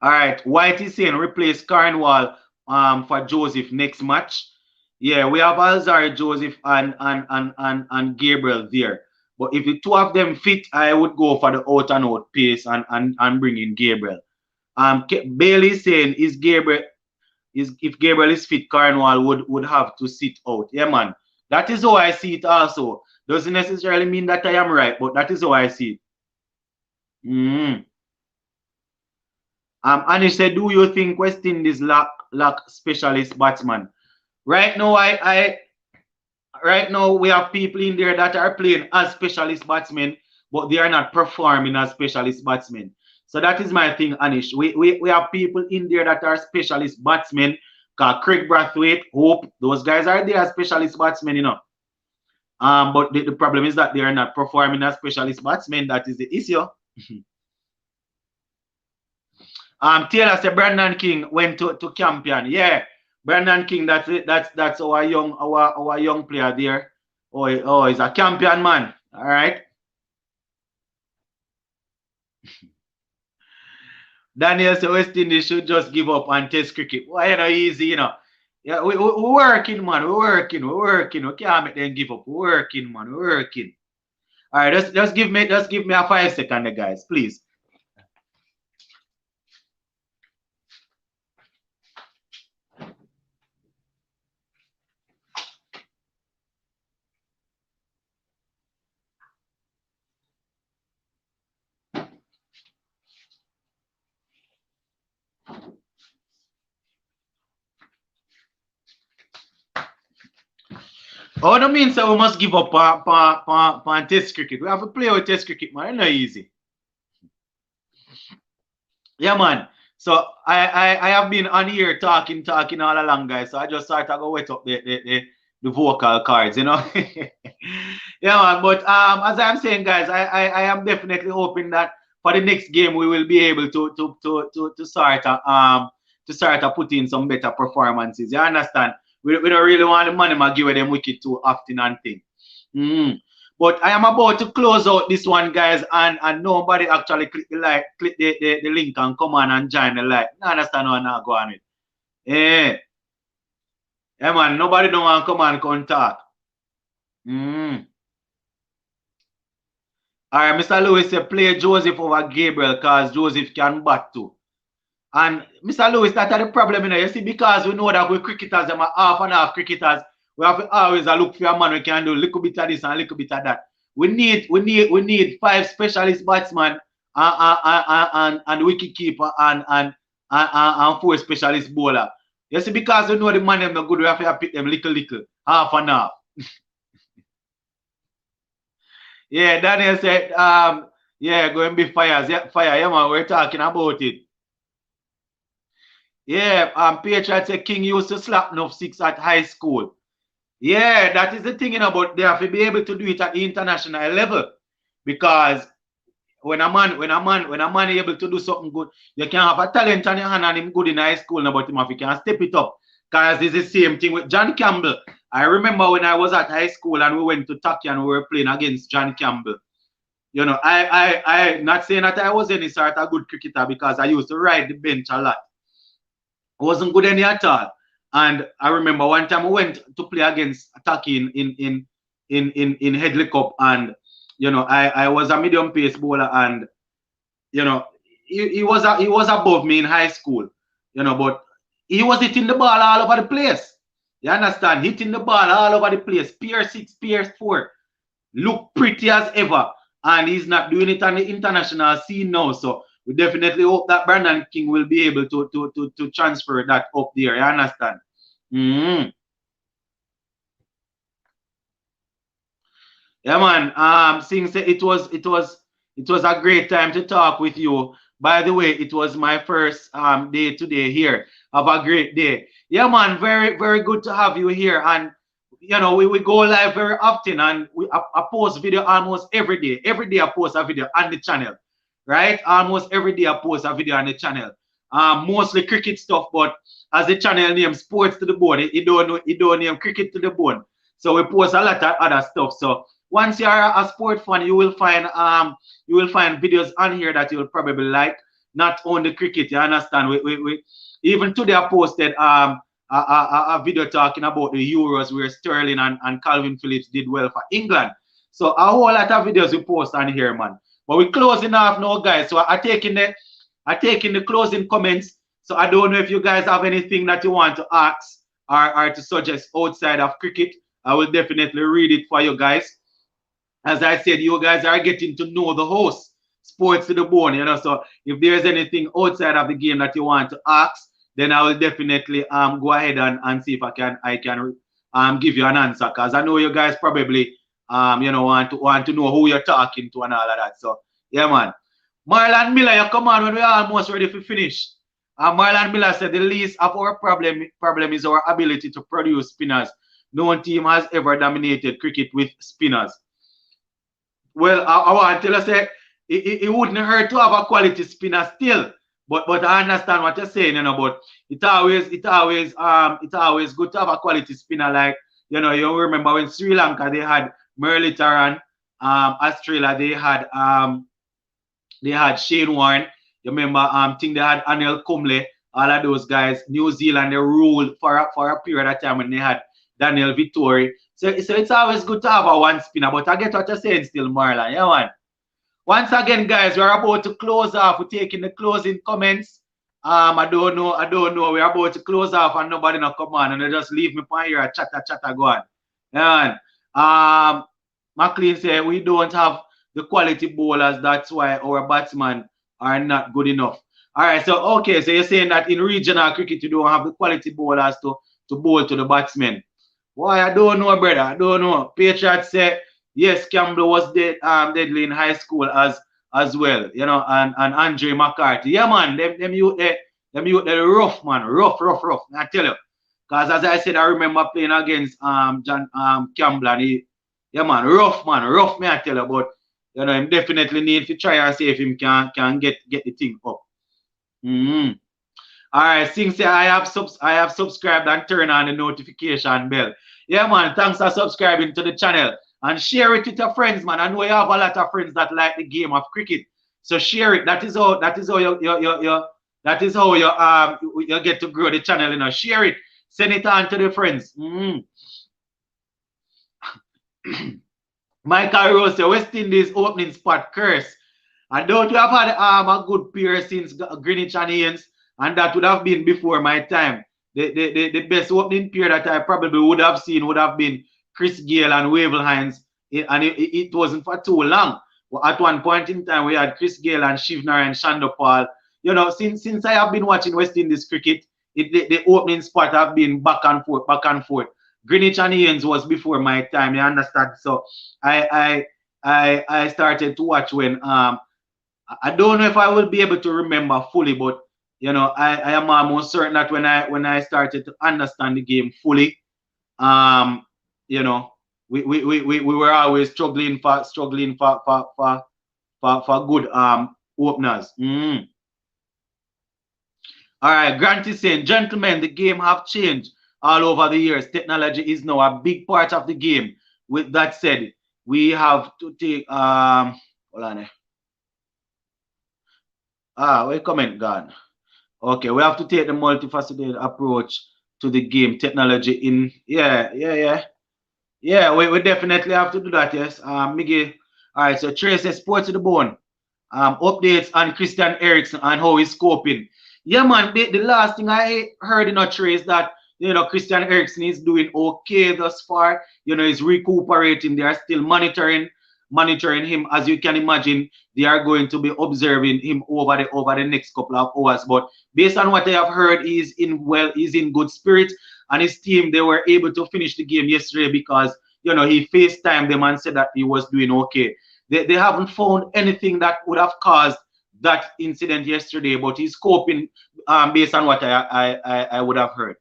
All right, White is saying replace Cornwall for Joseph next match. Yeah, we have Alzari, Joseph, and Gabriel there. But if the two of them fit, I would go for the out and out pace and bring in Gabriel. Bailey is saying if Gabriel is fit, Cornwall would have to sit out. Yeah, man. That is how I see it also. Doesn't necessarily mean that I am right, but that is how I see it. Anish said, do you think West Indies lack specialist batsman? Right now, right now we have people in there that are playing as specialist batsmen, but they are not performing as specialist batsmen. So that is my thing, Anish. We have people in there that are specialist batsmen. Craig Brathwaite, Hope, those guys are there as specialist batsmen, But the problem is that they are not performing as specialist batsmen. That is the issue. Taylor said Brandon King went to Campion. Yeah, Brandon King. That's it. That's our young player there. Oh, he's a Campion man. All right. Daniel said West Indies should just give up and test cricket. Why easy, Yeah, we're working, man. We're working. We can't make them give up. We're working, man. We're working. All right, just give me a 5 second, guys, please. Oh, no means that we must give up on test cricket. We have to play with test cricket, man. It's not easy. Yeah, man. So I have been on here talking all along, guys. So I just started to go wet up the vocal cords, you know. Yeah, man. But as I'm saying, guys, I am definitely hoping that for the next game we will be able to start to put in some better performances. You understand? We don't really want the money to give them wicked too often and thing. Mm. But I am about to close out this one, guys, and nobody actually click the like, click the link and come on and join the like. You understand what I'm not going with? Eh, yeah, man, nobody don't want to come and contact. Mm. All right, Mr. Lewis said play Joseph over Gabriel because Joseph can bat too. And Mr. Lewis, that's the problem, you know. You see, because we know that we cricketers, them are half and half cricketers, we have to always look for a man who can do a little bit of this and a little bit of that. We need 5 specialist batsmen and wicket keeper and 4 specialist bowler. You see, because we know the man them not good, we have to pick them little, half and half. Yeah, Daniel said, yeah, going to be fires. Yeah, fire, yeah, man, we're talking about it. Yeah, Patriot said King used to slap enough 6 at high school. Yeah, that is the thing, you know, but they have to be able to do it at the international level. Because when a man able to do something good, you can have a talent on your hand and him good in high school, no, but him if you can step it up. Because it's the same thing with John Campbell. I remember when I was at high school and we went to Taki and we were playing against John Campbell. You know, I not saying that I was any sort of good cricketer because I used to ride the bench a lot. I wasn't good any at all. And I remember one time we went to play against Taki in Headley Cup, and you know, I was a medium pace bowler, and you know, he was above me in high school, you know, but he was hitting the ball all over the place. You understand? Hitting the ball all over the place. Pier 6, Pier 4. Look pretty as ever. And he's not doing it on the international scene now. So we definitely hope that Brandon King will be able to transfer that up there. You understand? Mm-hmm. Yeah, man. Sing say it was a great time to talk with you. By the way, it was my first day today here. Have a great day. Yeah, man. Very, very good to have you here. And you know, we go live very often, and I post video almost every day. Every day I post a video on the channel. Right? Almost every day I post a video on the channel. Mostly cricket stuff, but as the channel name Sports to the Bone, it don't name cricket to the bone. So we post a lot of other stuff. So once you are a sport fan, you will find videos on here that you will probably like. Not only cricket, you understand. We even today I posted a video talking about the Euros where Sterling and Calvin Phillips did well for England. So a whole lot of videos we post on here, man. But we're closing off now, guys. So I take in the closing comments. So I don't know if you guys have anything that you want to ask or to suggest outside of cricket. I will definitely read it for you guys. As I said, you guys are getting to know the host, Sports to the Bone, you know. So if there's anything outside of the game that you want to ask, then I will definitely go ahead and see if I can give you an answer. Because I know you guys probably you know want to know who you're talking to and all of that. So yeah, man. Marlon Miller, you come on when we're almost ready to finish. Marlon Miller said the least of our problem is our ability to produce spinners. No team has ever dominated cricket with spinners. Well, I want to tell you, say, it wouldn't hurt to have a quality spinner still. But I understand what you're saying, you know, but it's always good to have a quality spinner. Like, you know, you remember when Sri Lanka they had Muralitharan, Australia they had Shane Warne. You remember think they had Anil Kumble, all of those guys. New Zealand they ruled for a period of time when they had Daniel Vittori. So it's always good to have a one spinner, but I get what you're saying still, Marlon. Yeah, man. Once again, guys, we're about to close off. We're taking the closing comments. I don't know. We're about to close off and nobody not come on and they just leave me on here chatter go on. Yeah, man. McLean said we don't have the quality bowlers. That's why our batsmen are not good enough. All right, so okay, so you're saying that in regional cricket you don't have the quality bowlers to bowl to the batsmen. Why I don't know, brother. I don't know. Patriots say yes, Campbell was deadly in high school as well, you know, and Andre McCarthy. Yeah, man, them youth they rough, man, rough. I tell you, because as I said, I remember playing against John Campbell and yeah, man, rough. Me I tell you, but you know, him definitely need to try and see if him can get the thing up. Mm-hmm. All right, since I have subscribed and turn on the notification bell. Yeah, man. Thanks for subscribing to the channel and share it with your friends, man. I know you have a lot of friends that like the game of cricket, so share it. That is how you get to grow the channel. You know, share it, send it on to the friends. Michael Rose, West Indies opening spot curse. And don't you have had a good pair since Greenwich and Haynes, and that would have been before my time. The best opening pair that I probably would have seen would have been Chris Gayle and Wavell Hines, and it wasn't for too long. At one point in time, we had Chris Gayle and Shivner and Shandopal. You know, since I have been watching West Indies cricket, the opening spot have been back and forth, back and forth. Greenwich and Haynes was before my time, you understand? So I started to watch when I don't know if I will be able to remember fully, but you know, I am almost certain that when I started to understand the game fully, you know, we were always struggling for good openers. All right, Grant is saying, gentlemen, the game have changed all over the years. Technology is now a big part of the game. With that said, we have to take hold on. Where comment gone? Okay, we have to take the multifaceted approach to the game. Technology in yeah, we definitely have to do that, yes. Miggy. All right, so Trace Sports to the Bone. Updates on Christian Eriksen and how he's coping. Yeah, man, the last thing I heard in a Trace that you know Christian Eriksen is doing okay thus far. You know, he's recuperating. They are still monitoring him. As you can imagine, they are going to be observing him over the next couple of hours. But based on what I have heard, he's in good spirits, and his team they were able to finish the game yesterday because you know he FaceTimed them and said that he was doing okay. They haven't found anything that would have caused that incident yesterday, but he's coping based on what I would have heard.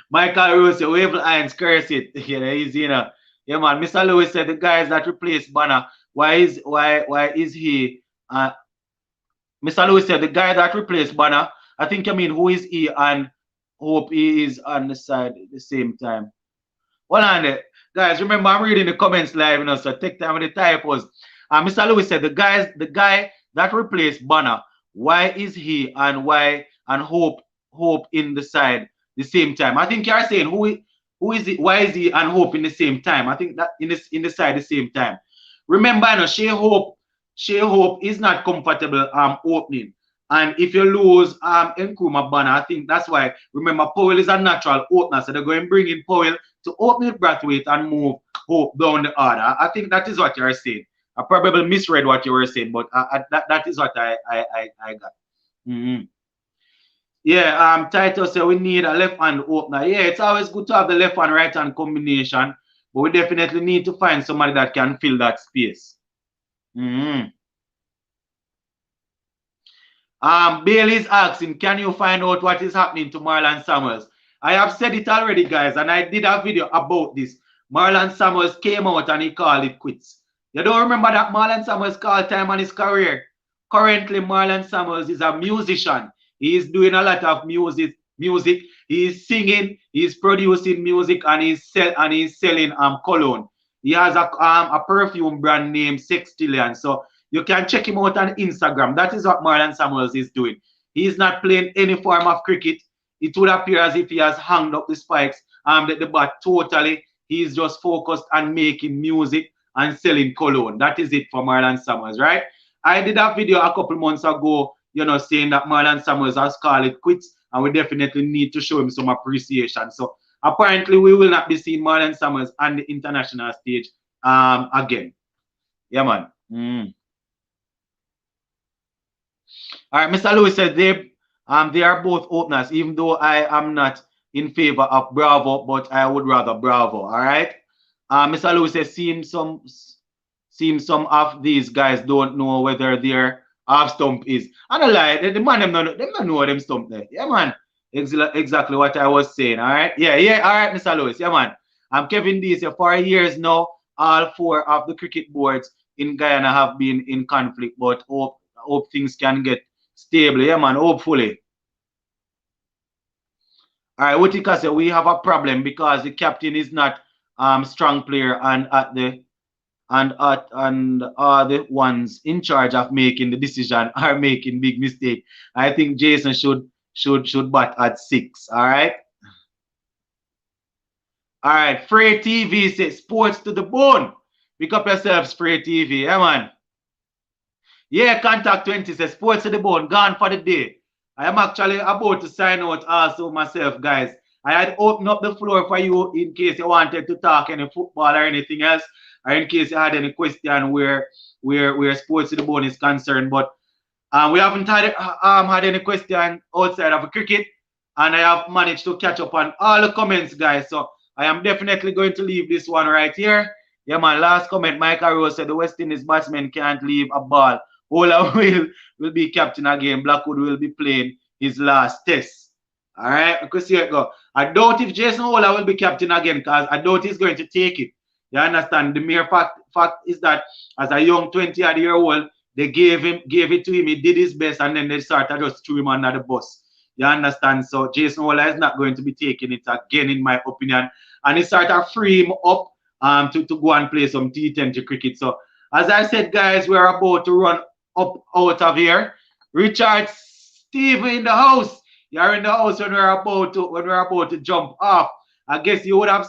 Michael Rose, Wavell Hines, curse it. Yeah, he's you know. Yeah, man. Mr. Lewis said the guys that replaced Banner. Why is he? Mr. Lewis said the guy that replaced Banner. I think I mean who is he and hope he is on the side at the same time. Well, on it, guys. Remember, I'm reading the comments live, you know, so take time with the typos. Mr. Lewis said the guy that replaced Banner. Why is he and why and hope in the side the same time? I think you're saying who is it? Why is he and Hope in the same time? I think that in the side the same time. Remember, you know, Shea Hope is not comfortable opening. And if you lose Nkrumah Banner, I think that's why. Remember, Powell is a natural opener, so they're going to bring in Powell to open with Brathwaite and move Hope down the order. I think that is what you're saying. I probably misread what you were saying, but that is what I got. Yeah, Titus said we need a left hand opener. Yeah, it's always good to have the left and right hand combination, but we definitely need to find somebody that can fill that space. Bailey's asking, can you find out what is happening to Marlon Samuels? I have said it already, guys, and I did a video about this. Marlon Samuels came out and he called it quits. You don't remember that Marlon Samuels called time on his career? Currently, Marlon Samuels is a musician. He is doing a lot of music. He is singing, he is producing music, and he's selling cologne. He has a perfume brand named Sextillion. So you can check him out on Instagram. That is what Marlon Samuels is doing. He is not playing any form of cricket. It would appear as if he has hung up the spikes the bat totally. He is just focused on making music and selling cologne. That is it for Marlon Samuels, right? I did a video a couple months ago, you know, saying that Marlon Samuels has called it quits, and we definitely need to show him some appreciation. So apparently we will not be seeing Marlon Samuels on the international stage again. Yeah, man. All right, Mr. Lewis said they are both openers, even though I am not in favor of Bravo, but I would rather Bravo. All right. Mr. Lewis says, seems some of these guys don't know whether their half stump is. I don't lie. The man them don't know them stump there. Yeah, man. Exactly what I was saying. All right. Yeah. All right, Mr. Lewis. Yeah, man. I'm Kevin Dees. For years now, all 4 of the cricket boards in Guyana have been in conflict, but hope things can get stable. Yeah, man. Hopefully. All right, Utika said we have a problem because the captain is not strong player and the ones in charge of making the decision are making big mistake. I think Jason should bat at 6. All right. All right. Free TV says sports to the bone. Pick up yourselves, Free TV. Yeah, man. Yeah, Contact 20 says sports to the bone. Gone for the day. I am actually about to sign out also myself, guys. I had opened up the floor for you in case you wanted to talk any football or anything else, or in case you had any question where sports to the bone is concerned. But we haven't had any question outside of cricket, and I have managed to catch up on all the comments, guys. So I am definitely going to leave this one right here. Yeah, my last comment, Mike Rose said the West Indies batsman can't leave a ball. Ola will be captain again. Blackwood will be playing his last test. All right, because here it go. I doubt if Jason Ola will be captain again because I doubt he's going to take it. You understand? The mere fact is that as a young 20-odd-year-old, they gave it to him. He did his best, and then they started just threw him under the bus. You understand? So Jason Ola is not going to be taking it again, in my opinion. And he started free him up to go and play some T20 cricket. So as I said, guys, we're about to run up out of here. Richard Steve in the house. You're in the house when we're about to jump off. I guess you would have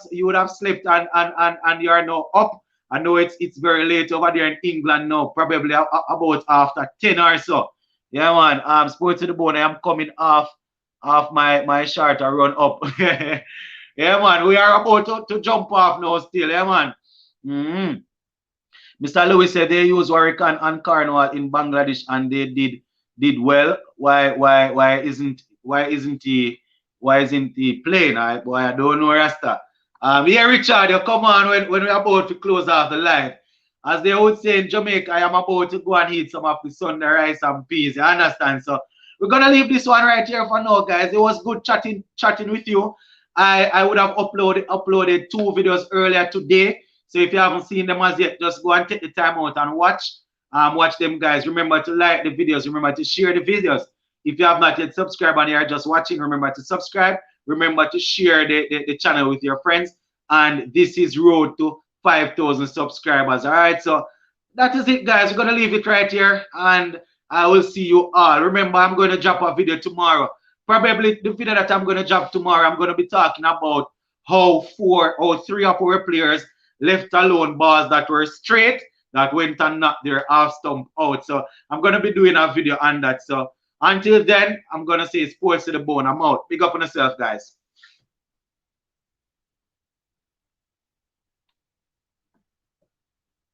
slept and you're now up. I know it's very late over there in England now, probably about after 10 or so. Yeah, man. Sports to the bone. I am coming off my shirt and run up. Yeah, man. We are about to jump off now still. Yeah, man. Mm-hmm. Mr. Lewis said they use Warwican and Carnival in Bangladesh and they did well. Why isn't he playing? Boy, I don't know, Rasta. Yeah, Richard, you come on when we're about to close off the live. As they would say in Jamaica, I am about to go and eat some of the Sunday rice and peas. You understand? So we're gonna leave this one right here for now, guys. It was good chatting with you. I would have uploaded 2 videos earlier today. So if you haven't seen them as yet, just go and take the time out and watch them, guys. Remember to like the videos. Remember to share the videos. If you have not yet subscribed and you are just watching, remember to subscribe. Remember to share the channel with your friends. And this is road to 5,000 subscribers. All right, so that is it, guys. We're going to leave it right here. And I will see you all. Remember, I'm going to drop a video tomorrow. Probably the video that I'm going to drop tomorrow, I'm going to be talking about how 3 or 4 players left alone balls that were straight that went and knocked their half stump out. So I'm going to be doing a video on that. So until then, I'm going to say sports to the bone. I'm out. Big up on yourself, guys.